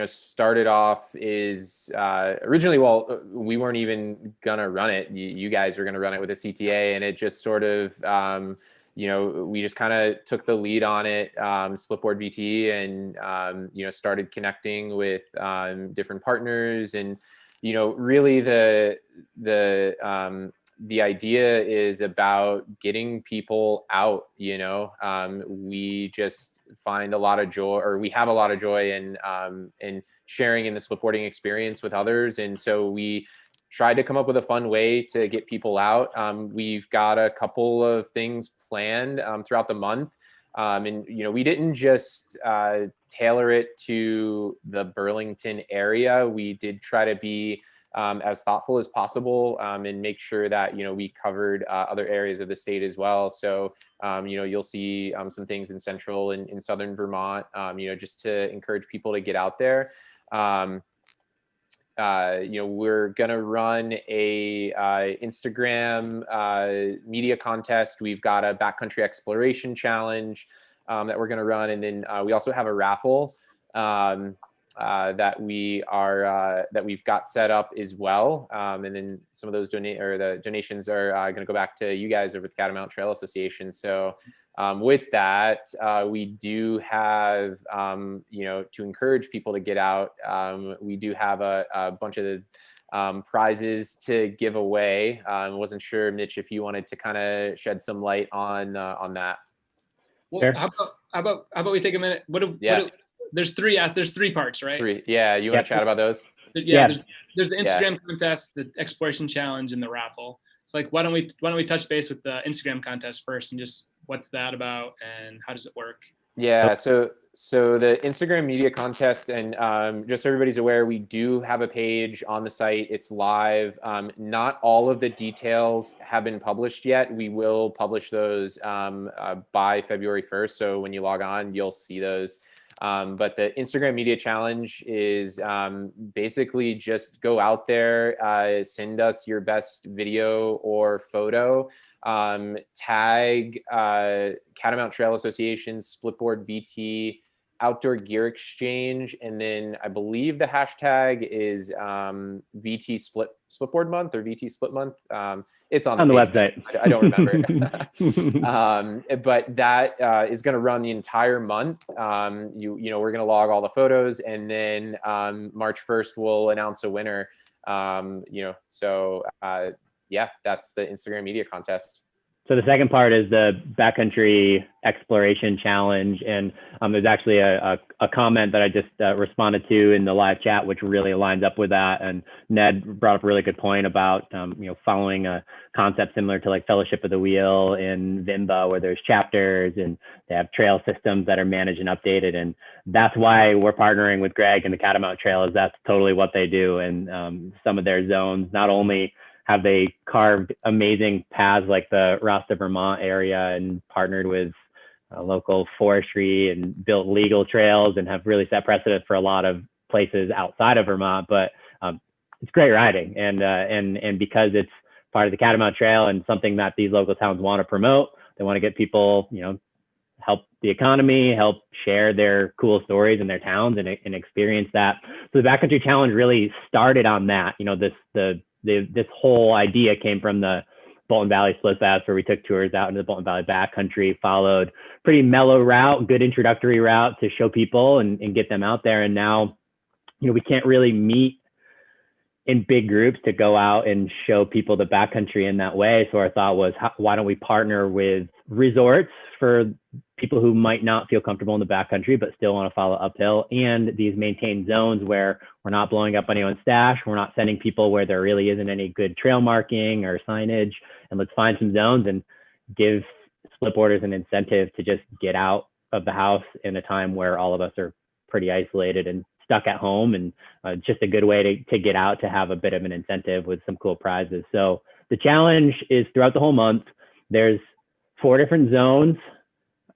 started off is originally, we weren't even gonna run it. You guys were gonna run it with a CTA, and it just sort of, we just kind of took the lead on it, SplitboardVT, and started connecting with different partners, and really the idea is about getting people out. We just find a lot of joy, or we have a lot of joy in sharing in the splitboarding experience with others. And so we tried to come up with a fun way to get people out. We've got a couple of things planned throughout the month. We didn't just tailor it to the Burlington area. We did try to be as thoughtful as possible, and make sure that, we covered other areas of the state as well. So, you'll see some things in central and in southern Vermont, just to encourage people to get out there. We're gonna run a Instagram media contest. We've got a backcountry exploration challenge that we're gonna run, and then we also have a raffle that we've got set up as well. And then some of those donations are going to go back to you guys over at the Catamount Trail Association. So with that, we do have, to encourage people to get out. We do have a bunch of prizes to give away. I wasn't sure, Mitch, if you wanted to kind of shed some light on that. Well, Sure. how about we take a minute? There's three parts, right? Three. Yeah. You want to chat about those? Yeah. There's the Instagram contest, the exploration challenge, and the raffle. So like, why don't we touch base with the Instagram contest first, and just what's that about and how does it work? Yeah. So the Instagram media contest, and just so everybody's aware, we do have a page on the site. It's live. Not all of the details have been published yet. We will publish those by February 1st. So when you log on, you'll see those. But the Instagram media challenge is basically just go out there, send us your best video or photo, tag Catamount Trail Association, SplitboardVT, Outdoor Gear Exchange, and then I believe the hashtag is VT Splitboard Month or VT Split Month. It's on the website. I don't remember. But that is going to run the entire month. We're going to log all the photos, and then March 1st we'll announce a winner. So that's the Instagram media contest. So the second part is the backcountry exploration challenge. And there's actually a comment that I just responded to in the live chat, which really aligns up with that. And Ned brought up a really good point about, following a concept similar to like Fellowship of the Wheel in Vimba, where there's chapters and they have trail systems that are managed and updated. And that's why we're partnering with Greg and the Catamount Trail, is that's totally what they do. And some of their zones, not only have they carved amazing paths like the Rasta, Vermont area, and partnered with local forestry and built legal trails and have really set precedent for a lot of places outside of Vermont. But it's great riding, and because it's part of the Catamount Trail and something that these local towns want to promote, they want to get people, help the economy, help share their cool stories in their towns and experience that. So the Backcountry Challenge really started on that. This whole idea came from the Bolton Valley Split Bass, where we took tours out into the Bolton Valley backcountry, followed pretty mellow route, good introductory route to show people and get them out there. And now, we can't really meet in big groups to go out and show people the backcountry in that way. So our thought was, why don't we partner with resorts for people who might not feel comfortable in the backcountry, but still want to follow uphill, and these maintained zones where we're not blowing up anyone's stash. We're not sending people where there really isn't any good trail marking or signage. And let's find some zones and give splitboarders an incentive to just get out of the house in a time where all of us are pretty isolated and stuck at home, and just a good way to get out, to have a bit of an incentive with some cool prizes. So the challenge is throughout the whole month. There's 4 different zones,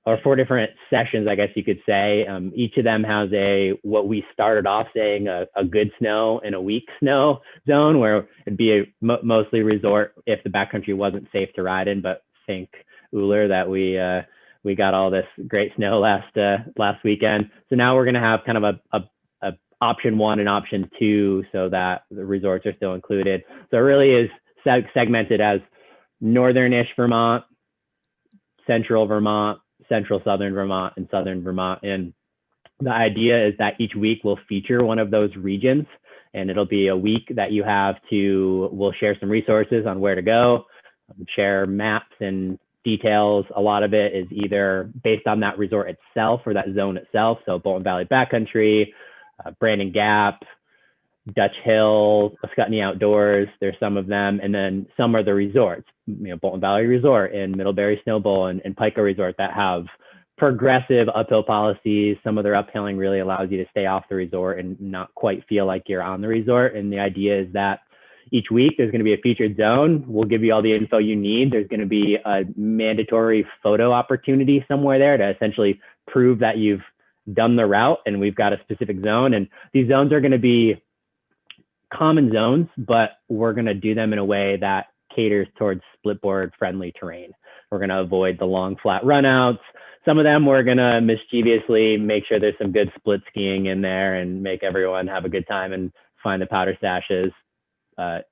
or 4 different sessions, I guess you could say. Each of them has what we started off saying, a good snow and a weak snow zone, where it'd be a mostly resort if the backcountry wasn't safe to ride in. But thank Uller that we got all this great snow last weekend. So now we're gonna have kind of a option 1 and option 2, so that the resorts are still included. So it really is segmented as northern-ish Vermont, central Vermont, central southern Vermont, and southern Vermont. And the idea is that each week we'll feature one of those regions, and it'll be a week that we'll share some resources on where to go, share maps and details. A lot of it is either based on that resort itself or that zone itself. So Bolton Valley Backcountry, Brandon Gap, Dutch Hill, Ascutney Outdoors, there's some of them. And then some are the resorts, Bolton Valley Resort and Middlebury Snow Bowl and Pico Resort, that have progressive uphill policies. Some of their uphilling really allows you to stay off the resort and not quite feel like you're on the resort. And the idea is that each week there's going to be a featured zone. We'll give you all the info you need. There's going to be a mandatory photo opportunity somewhere there to essentially prove that you've done the route and we've got a specific zone. And these zones are going to be common zones, but we're going to do them in a way that caters towards splitboard friendly terrain. We're going to avoid the long flat runouts. Some of them we're going to mischievously make sure there's some good split skiing in there and make everyone have a good time and find the powder stashes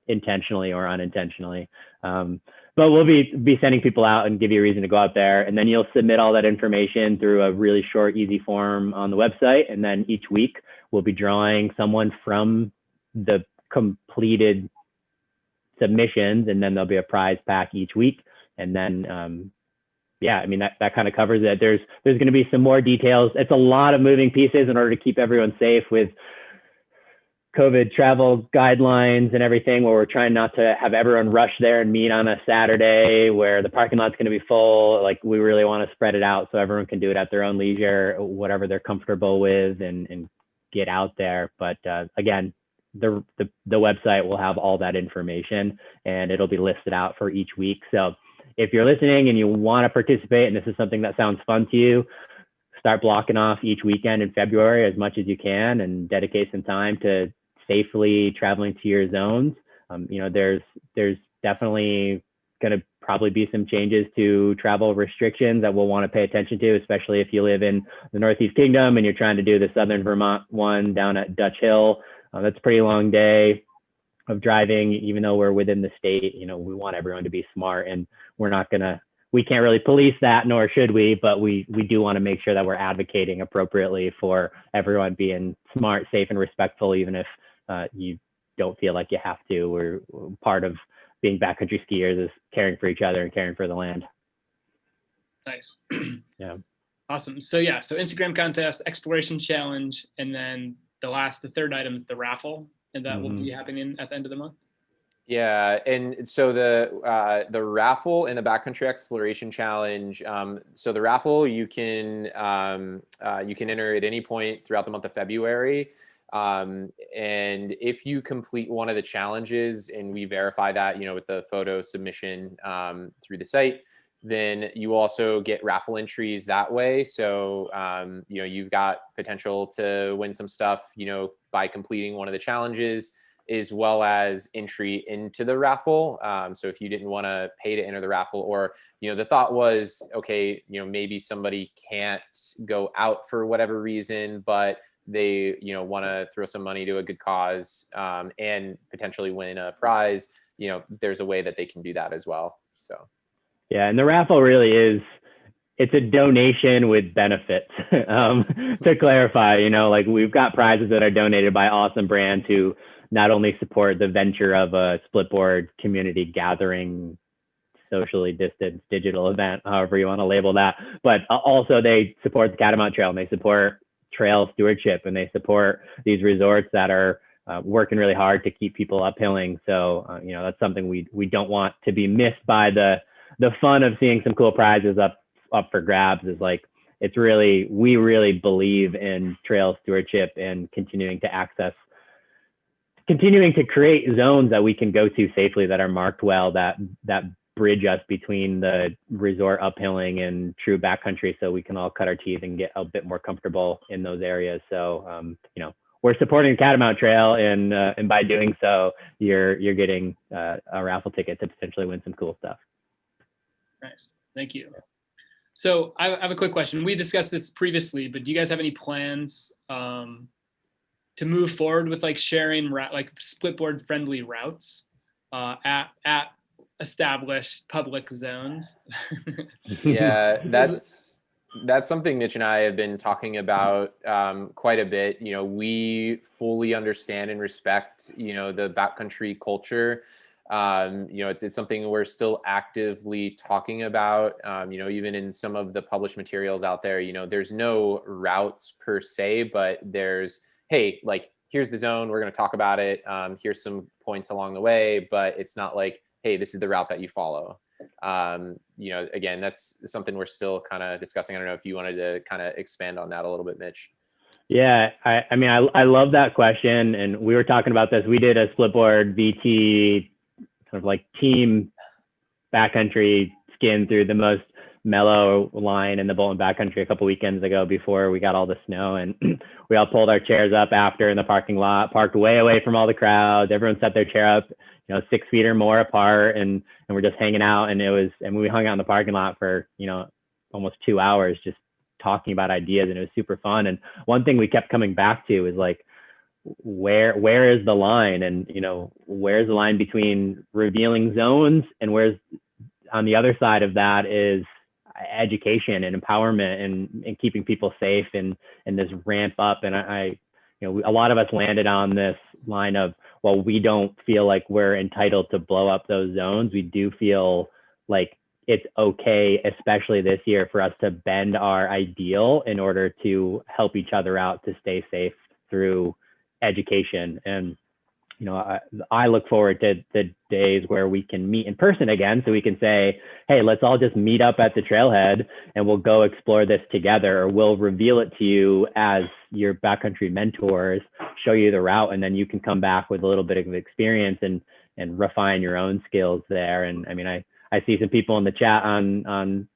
intentionally or unintentionally. But we'll be sending people out and give you a reason to go out there. And then you'll submit all that information through a really short, easy form on the website. And then each week we'll be drawing someone from the completed submissions, and then there'll be a prize pack each week. And then, yeah, I mean, that kind of covers it. There's going to be some more details. It's a lot of moving pieces in order to keep everyone safe with COVID travel guidelines and everything, where we're trying not to have everyone rush there and meet on a Saturday where the parking lot's going to be full. Like, we really want to spread it out so everyone can do it at their own leisure, whatever they're comfortable with, and get out there. But again, the website will have all that information and it'll be listed out for each week. So if you're listening and you want to participate and this is something that sounds fun to you, start blocking off each weekend in February as much as you can and dedicate some time to safely traveling to your zones. You know, there's definitely going to probably be some changes to travel restrictions that we'll want to pay attention to, especially if you live in the Northeast Kingdom and you're trying to do the Southern Vermont one down at Dutch Hill. That's a pretty long day of driving, even though we're within the state. You know, we want everyone to be smart, and we can't really police that, nor should we, but we do want to make sure that we're advocating appropriately for everyone being smart, safe, and respectful, even if you don't feel like you have to. We're part of being backcountry skiers is caring for each other and caring for the land. Nice. Yeah. Awesome. So yeah, so Instagram contest, exploration challenge, and then the third item is the raffle, and that will be happening at the end of the month. Yeah, and so the raffle and the backcountry exploration challenge. So the raffle you can enter at any point throughout the month of February, and if you complete one of the challenges, and we verify that, you know, with the photo submission through the site, then you also get raffle entries that way. So, you know, you've got potential to win some stuff, you know, by completing one of the challenges, as well as entry into the raffle. So if you didn't want to pay to enter the raffle, or, you know, the thought was, okay, you know, maybe somebody can't go out for whatever reason, but they, you know, want to throw some money to a good cause and potentially win a prize, you know, there's a way that they can do that as well. So. Yeah, and the raffle really it's a donation with benefits. To clarify, you know, like, we've got prizes that are donated by awesome brands who not only support the venture of a Splitboard community gathering, socially distanced digital event, however you want to label that, but also they support the Catamount Trail, and they support trail stewardship, and they support these resorts that are working really hard to keep people uphilling. So, you know, that's something we don't want to be missed by the fun of seeing some cool prizes up for grabs. Is like, we really believe in trail stewardship and continuing to create zones that we can go to safely, that are marked well, that bridge us between the resort uphilling and true backcountry, so we can all cut our teeth and get a bit more comfortable in those areas. So, you know, we're supporting Catamount Trail, and by doing so, you're getting a raffle ticket to potentially win some cool stuff. Nice. Thank you. So I have a quick question. We discussed this previously, but do you guys have any plans to move forward with like sharing like Splitboard friendly routes at established public zones? Yeah, that's something Mitch and I have been talking about quite a bit. You know, we fully understand and respect, you know, the backcountry culture. You know, it's something we're still actively talking about. You know, even in some of the published materials out there, you know, there's no routes per se, but there's, hey, like, here's the zone, we're going to talk about it. Here's some points along the way, but it's not like, hey, this is the route that you follow. Again, that's something we're still kind of discussing. I don't know if you wanted to kind of expand on that a little bit, Mitch. Yeah, I mean, I love that question. And we were talking about this. We did a SplitboardVT sort of like team backcountry skin through the most mellow line in the Bolton backcountry a couple weekends ago before we got all the snow. And we all pulled our chairs up after in the parking lot, parked way away from all the crowds. Everyone set their chair up, 6 feet or more apart. And we're just hanging out. And we hung out in the parking lot for, almost 2 hours, just talking about ideas, and it was super fun. And one thing we kept coming back to is like, where is the line? And where's the line between revealing zones, and where's on the other side of that is education and empowerment and keeping people safe and this ramp up. And a lot of us landed on this line of, well, we don't feel like we're entitled to blow up those zones. We do feel like it's okay, especially this year, for us to bend our ideal in order to help each other out to stay safe through education. And I look forward to the days where we can meet in person again, so we can say, hey, let's all just meet up at the trailhead and we'll go explore this together, or we'll reveal it to you as your backcountry mentors, show you the route, and then you can come back with a little bit of experience and refine your own skills there. And I mean, I see some people in the chat on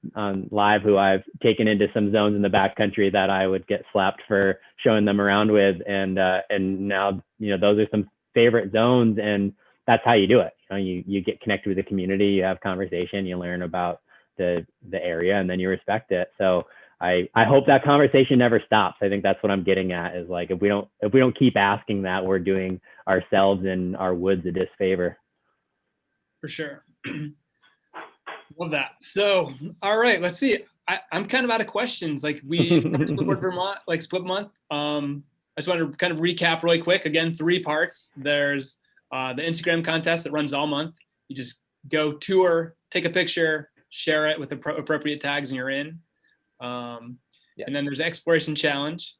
live who I've taken into some zones in the backcountry that I would get slapped for showing them around with. And now, those are some favorite zones, and that's how you do it. You get connected with the community, you have conversation, you learn about the area, and then you respect it. So I hope that conversation never stops. I think that's what I'm getting at, is like, if we don't keep asking that, we're doing ourselves and our woods a disfavor. For sure. Love that. So, all right, let's see. I'm kind of out of questions. Like Splitboard Vermont, like Split Month. I just want to kind of recap really quick. Again, 3 parts. There's the Instagram contest that runs all month. You just go tour, take a picture, share it with appropriate tags, and you're in. And then there's the Exploration Challenge.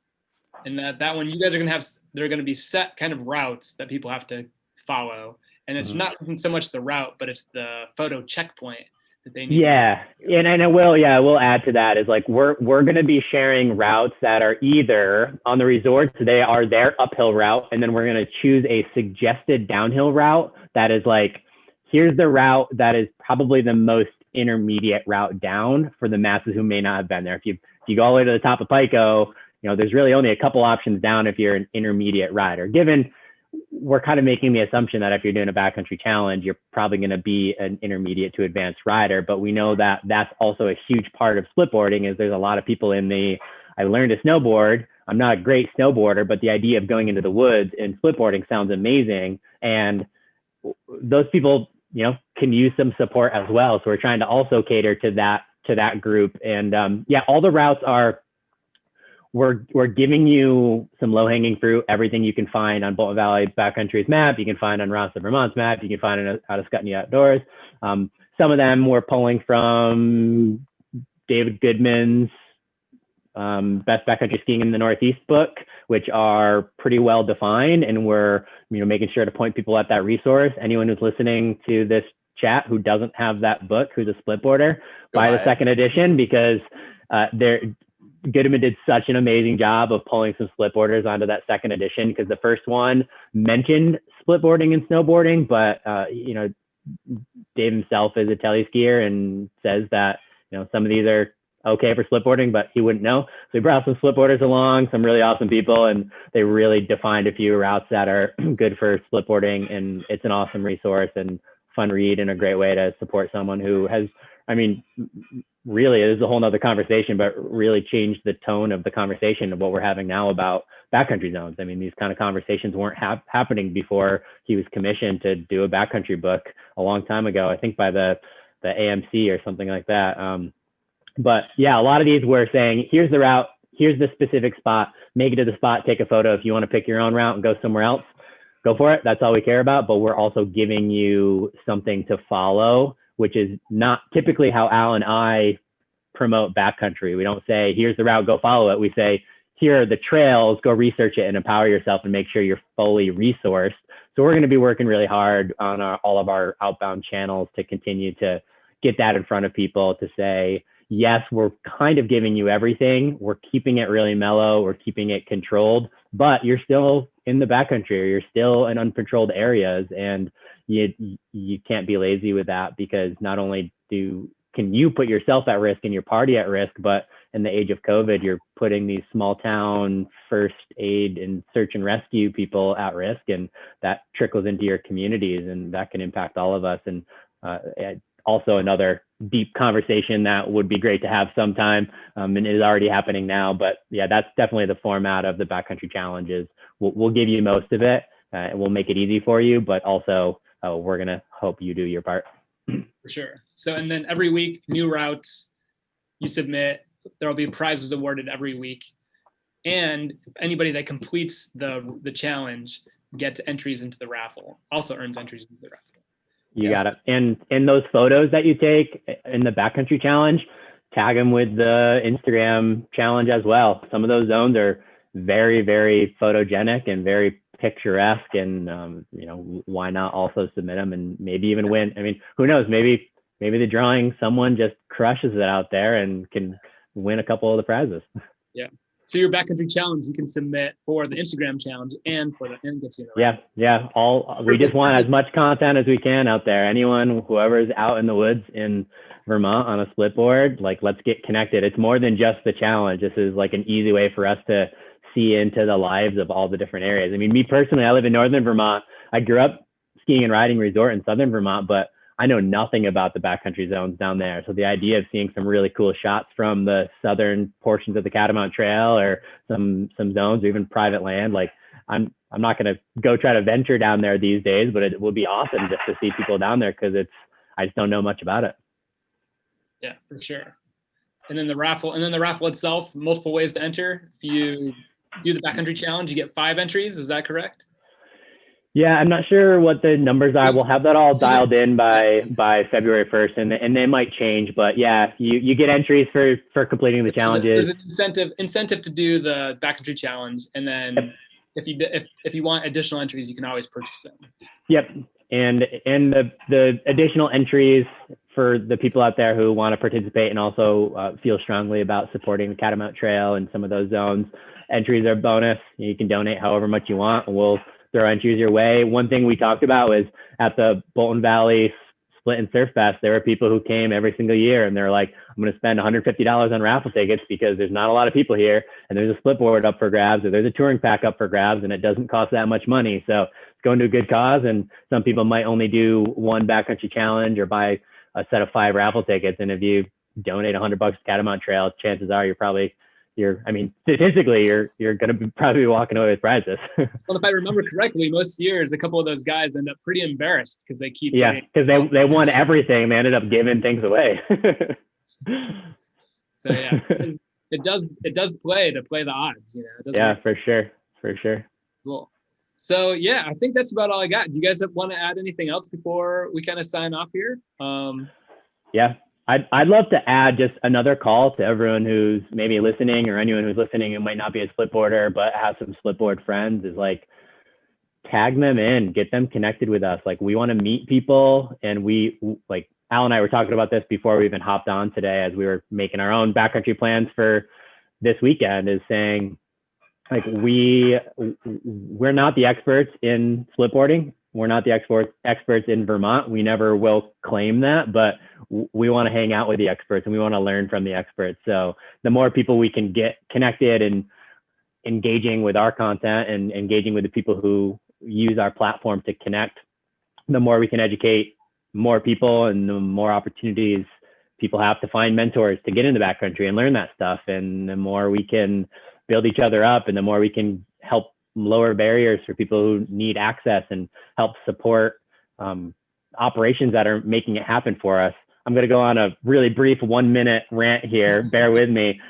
And that one, you guys are going to have, there are going to be set kind of routes that people have to follow. And it's not so much the route, but it's the photo checkpoint that they need. Yeah. And I will add to that is like, we're going to be sharing routes that are either on the resorts, they are their uphill route. And then we're going to choose a suggested downhill route that is like, here's the route that is probably the most intermediate route down for the masses who may not have been there. If you go all the way to the top of Pico, there's really only a couple options down if you're an intermediate rider. Given we're kind of making the assumption that if you're doing a backcountry challenge, you're probably going to be an intermediate to advanced rider. But we know that that's also a huge part of splitboarding, is there's a lot of people I learned to snowboard. I'm not a great snowboarder, but the idea of going into the woods and splitboarding sounds amazing. And those people, can use some support as well. So we're trying to also cater to that group. And all the routes are, we're giving you some low-hanging fruit, everything you can find on Bolton Valley Backcountry's map, you can find on Ross of Vermont's map, you can find on Out of Scutney Outdoors. Some of them we're pulling from David Goodman's Best Backcountry Skiing in the Northeast book, which are pretty well defined, and we're making sure to point people at that resource. Anyone who's listening to this chat who doesn't have that book, who's a splitboarder, buy the second edition, because Goodman did such an amazing job of pulling some splitboarders onto that second edition, because the first one mentioned splitboarding and snowboarding, but Dave himself is a teleskier and says that some of these are okay for splitboarding, but he wouldn't know. So he brought some splitboarders along, some really awesome people, and they really defined a few routes that are good for splitboarding. And it's an awesome resource and fun read, and a great way to support someone who has, really, it is a whole nother conversation, but really changed the tone of the conversation of what we're having now about backcountry zones. These kind of conversations weren't happening before he was commissioned to do a backcountry book a long time ago, I think by the AMC or something like that. But yeah, a lot of these we're saying, here's the route, here's the specific spot, make it to the spot, take a photo. If you want to pick your own route and go somewhere else, go for it. That's all we care about. But we're also giving you something to follow, which is not typically how Al and I promote backcountry. We don't say, here's the route, go follow it. We say, here are the trails, go research it and empower yourself and make sure you're fully resourced. So we're going to be working really hard on all of our outbound channels to continue to get that in front of people to say, yes, we're kind of giving you everything. We're keeping it really mellow. We're keeping it controlled, but you're still in the backcountry, or you're still in uncontrolled areas, and you can't be lazy with that, because not only can you put yourself at risk and your party at risk, but in the age of COVID, you're putting these small town first aid and search and rescue people at risk, and that trickles into your communities, and that can impact all of us. And also another deep conversation that would be great to have sometime, and is already happening now. But yeah, that's definitely the format of the Backcountry Challenges. We'll give you most of it, and we'll make it easy for you, but also we're gonna hope you do your part. For sure. So, and then every week, new routes you submit, there'll be prizes awarded every week, and anybody that completes the challenge gets entries into the raffle, also earns entries into the raffle. You got it. And those photos that you take in the Backcountry Challenge, tag them with the Instagram challenge as well. Some of those zones are very, very photogenic and very picturesque, and why not also submit them and maybe even win? I mean, who knows? Maybe the drawing, someone just crushes it out there and can win a couple of the prizes. Yeah. So your Backcountry Challenge, you can submit for the Instagram challenge and for the Yeah. We just want as much content as we can out there. Anyone, whoever's out in the woods in Vermont on a Splitboard, like, let's get connected. It's more than just the challenge. This is like an easy way for us to see into the lives of all the different areas. I mean, me personally, I live in northern Vermont. I grew up skiing and riding resort in southern Vermont, but I know nothing about the backcountry zones down there. So the idea of seeing some really cool shots from the southern portions of the Catamount Trail, or some zones, or even private land, like, I'm not going to go try to venture down there these days, but it would be awesome just to see people down there, because I just don't know much about it. Yeah, for sure. And then the raffle itself, multiple ways to enter. If you do the Backcountry Challenge, you get 5 entries. Is that correct? Yeah, I'm not sure what the numbers are. We'll have that all dialed in by February 1st, and they might change. But yeah, you get entries for completing the challenges. There's an incentive to do the Backcountry Challenge, and then if you want additional entries, you can always purchase them. Yep, and the additional entries for the people out there who want to participate and also feel strongly about supporting the Catamount Trail and some of those zones, entries are bonus. You can donate however much you want, and we'll throw entries your way. One thing we talked about was at the Bolton Valley Split and Surf Fest, there were people who came every single year, and they're like, I'm going to spend $150 on raffle tickets because there's not a lot of people here, and there's a Splitboard up for grabs, or there's a touring pack up for grabs, and it doesn't cost that much money. So it's going to a good cause, and some people might only do one Backcountry Challenge or buy a set of 5 raffle tickets. And if you donate $100 to Catamount Trail, chances are statistically, you're going to be probably walking away with prizes. Well, if I remember correctly, most years, a couple of those guys end up pretty embarrassed because they keep. Yeah, because they won everything. They ended up giving things away. So yeah, it does play the odds, Yeah, for sure. Cool. So yeah, I think that's about all I got. Do you guys want to add anything else before we kind of sign off here? Yeah. I'd love to add just another call to everyone who's maybe listening, or anyone who's listening who might not be a Splitboarder but have some Splitboard friends, is like, tag them in, get them connected with us. Like, we want to meet people, and like Al and I were talking about this before we even hopped on today as we were making our own backcountry plans for this weekend, is saying, like, we're not the experts in Splitboarding. We're not the experts in Vermont. We never will claim that, but we want to hang out with the experts, and we want to learn from the experts. So the more people we can get connected and engaging with our content and engaging with the people who use our platform to connect, the more we can educate more people, and the more opportunities people have to find mentors to get into backcountry and learn that stuff. And the more we can build each other up, and the more we can help lower barriers for people who need access and help support operations that are making it happen for us. I'm going to go on a really brief 1-minute rant here. Bear with me.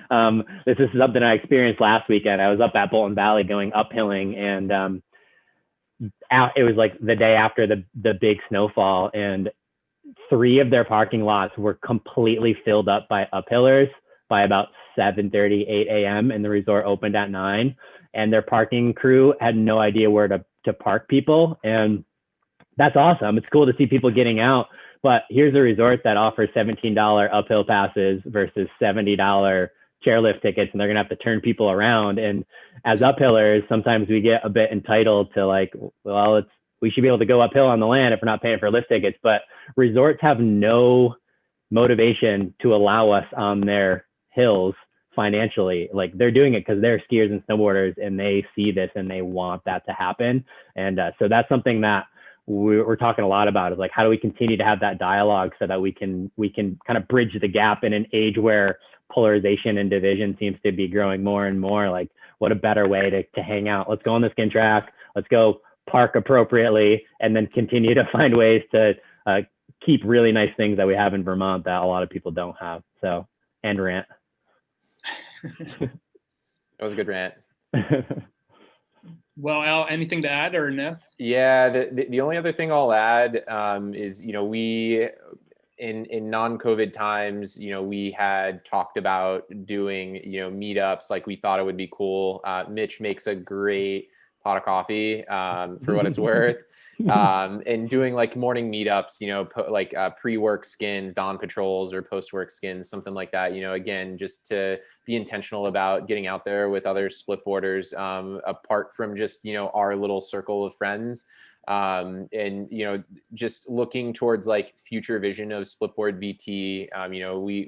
This is something I experienced last weekend. I was up at Bolton Valley going uphilling, and it was like the day after the big snowfall, and 3 of their parking lots were completely filled up by uphillers by about 7:30, 8 a.m. and the resort opened at 9. And their parking crew had no idea where to park people. And that's awesome. It's cool to see people getting out, But here's a resort that offers $17 uphill passes versus $70 chairlift tickets, and they're gonna have to turn people around. And as uphillers, sometimes we get a bit entitled to like, well, we should be able to go uphill on the land if we're not paying for lift tickets. But resorts have no motivation to allow us on their hills financially. Like, they're doing it because they're skiers and snowboarders, and they see this and they want that to happen. And so that's something that we're talking a lot about, is like, how do we continue to have that dialogue so that we can kind of bridge the gap in an age where polarization and division seems to be growing more and more. Like, what a better way to hang out. Let's go on the skin track. Let's go park appropriately, and then continue to find ways to keep really nice things that we have in Vermont that a lot of people don't have. So, and rant. That was a good rant. Well, Al, anything to add or no? Yeah, the only other thing I'll add is, we in non-COVID times, we had talked about doing, meetups. Like, we thought it would be cool. Mitch makes a great pot of coffee, for what it's worth. And doing like morning meetups, pre-work skins, dawn patrols, or post-work skins, something like that. Again, just to be intentional about getting out there with other splitboarders, apart from just, our little circle of friends. And, just looking towards like future vision of SplitboardVT.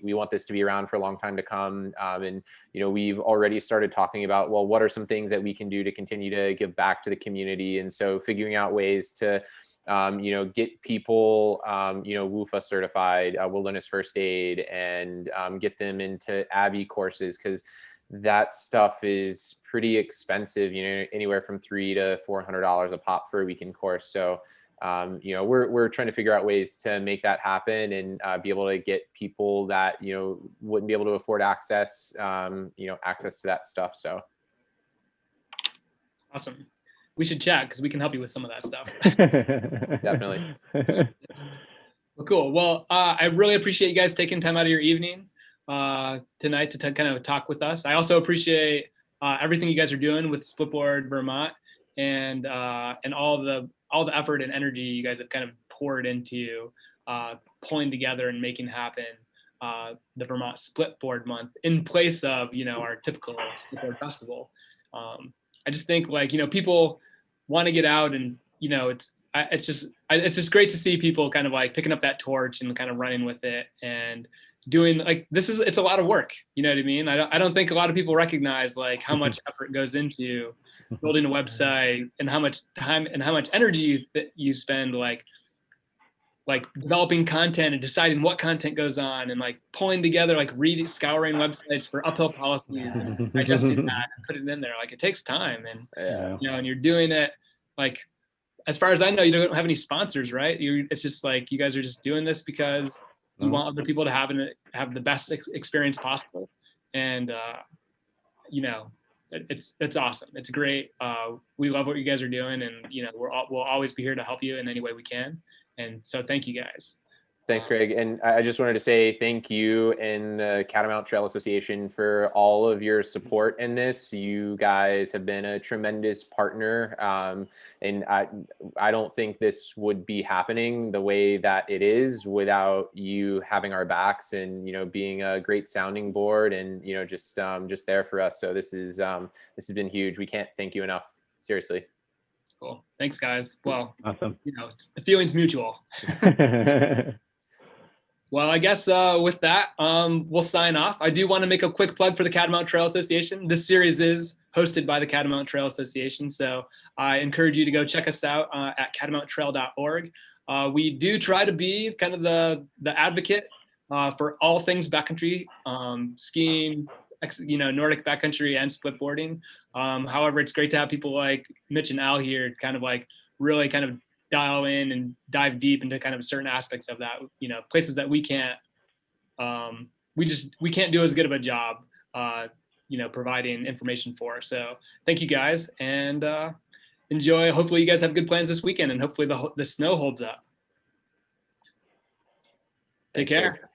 We want this to be around for a long time to come. And, we've already started talking about, well, what are some things that we can do to continue to give back to the community? And so figuring out ways to, get people, WUFA certified, wilderness first aid, and get them into AVI courses, because that stuff is pretty expensive, anywhere from $300 to $400 a pop for a weekend course. So, we're trying to figure out ways to make that happen, and be able to get people that, wouldn't be able to afford access, access to that stuff. So. Awesome. We should chat, because we can help you with some of that stuff. Definitely. Well, cool. Well, I really appreciate you guys taking time out of your evening tonight to kind of talk with us. I also appreciate everything you guys are doing with Splitboard Vermont, and all the effort and energy you guys have kind of poured into pulling together and making happen the Vermont Splitboard Month in place of, our typical Splitboard festival. I just think, like, people want to get out, and it's just great to see people kind of like picking up that torch and kind of running with it and doing, like, it's a lot of work. You know what I mean? I don't think a lot of people recognize like how much effort goes into building a website, and how much time and how much energy you spend like developing content and deciding what content goes on, and like pulling together, like scouring websites for uphill policies and digesting that and putting it in there. Like, it takes time, and and you're doing it, like, as far as I know, you don't have any sponsors, right? It's just like, you guys are just doing this because you want other people to have the best experience possible. And it's awesome. It's great. We love what you guys are doing, and we'll always be here to help you in any way we can. And so thank you guys. Thanks, Greg. And I just wanted to say thank you and the Catamount Trail Association for all of your support in this. You guys have been a tremendous partner. And I don't think this would be happening the way that it is without you having our backs, and, being a great sounding board, and, just there for us. So this has been huge. We can't thank you enough. Seriously. Cool. Thanks, guys. Well, awesome. The feeling's mutual. Well, I guess with that, we'll sign off. I do want to make a quick plug for the Catamount Trail Association. This series is hosted by the Catamount Trail Association, so I encourage you to go check us out at catamounttrail.org. We do try to be kind of the advocate for all things backcountry, skiing, Nordic backcountry, and splitboarding. However, it's great to have people like Mitch and Al here, kind of like really kind of dial in and dive deep into kind of certain aspects of that, places that we can't do as good of a job, providing information for. So thank you guys, and enjoy. Hopefully you guys have good plans this weekend, and hopefully the snow holds up. Take care.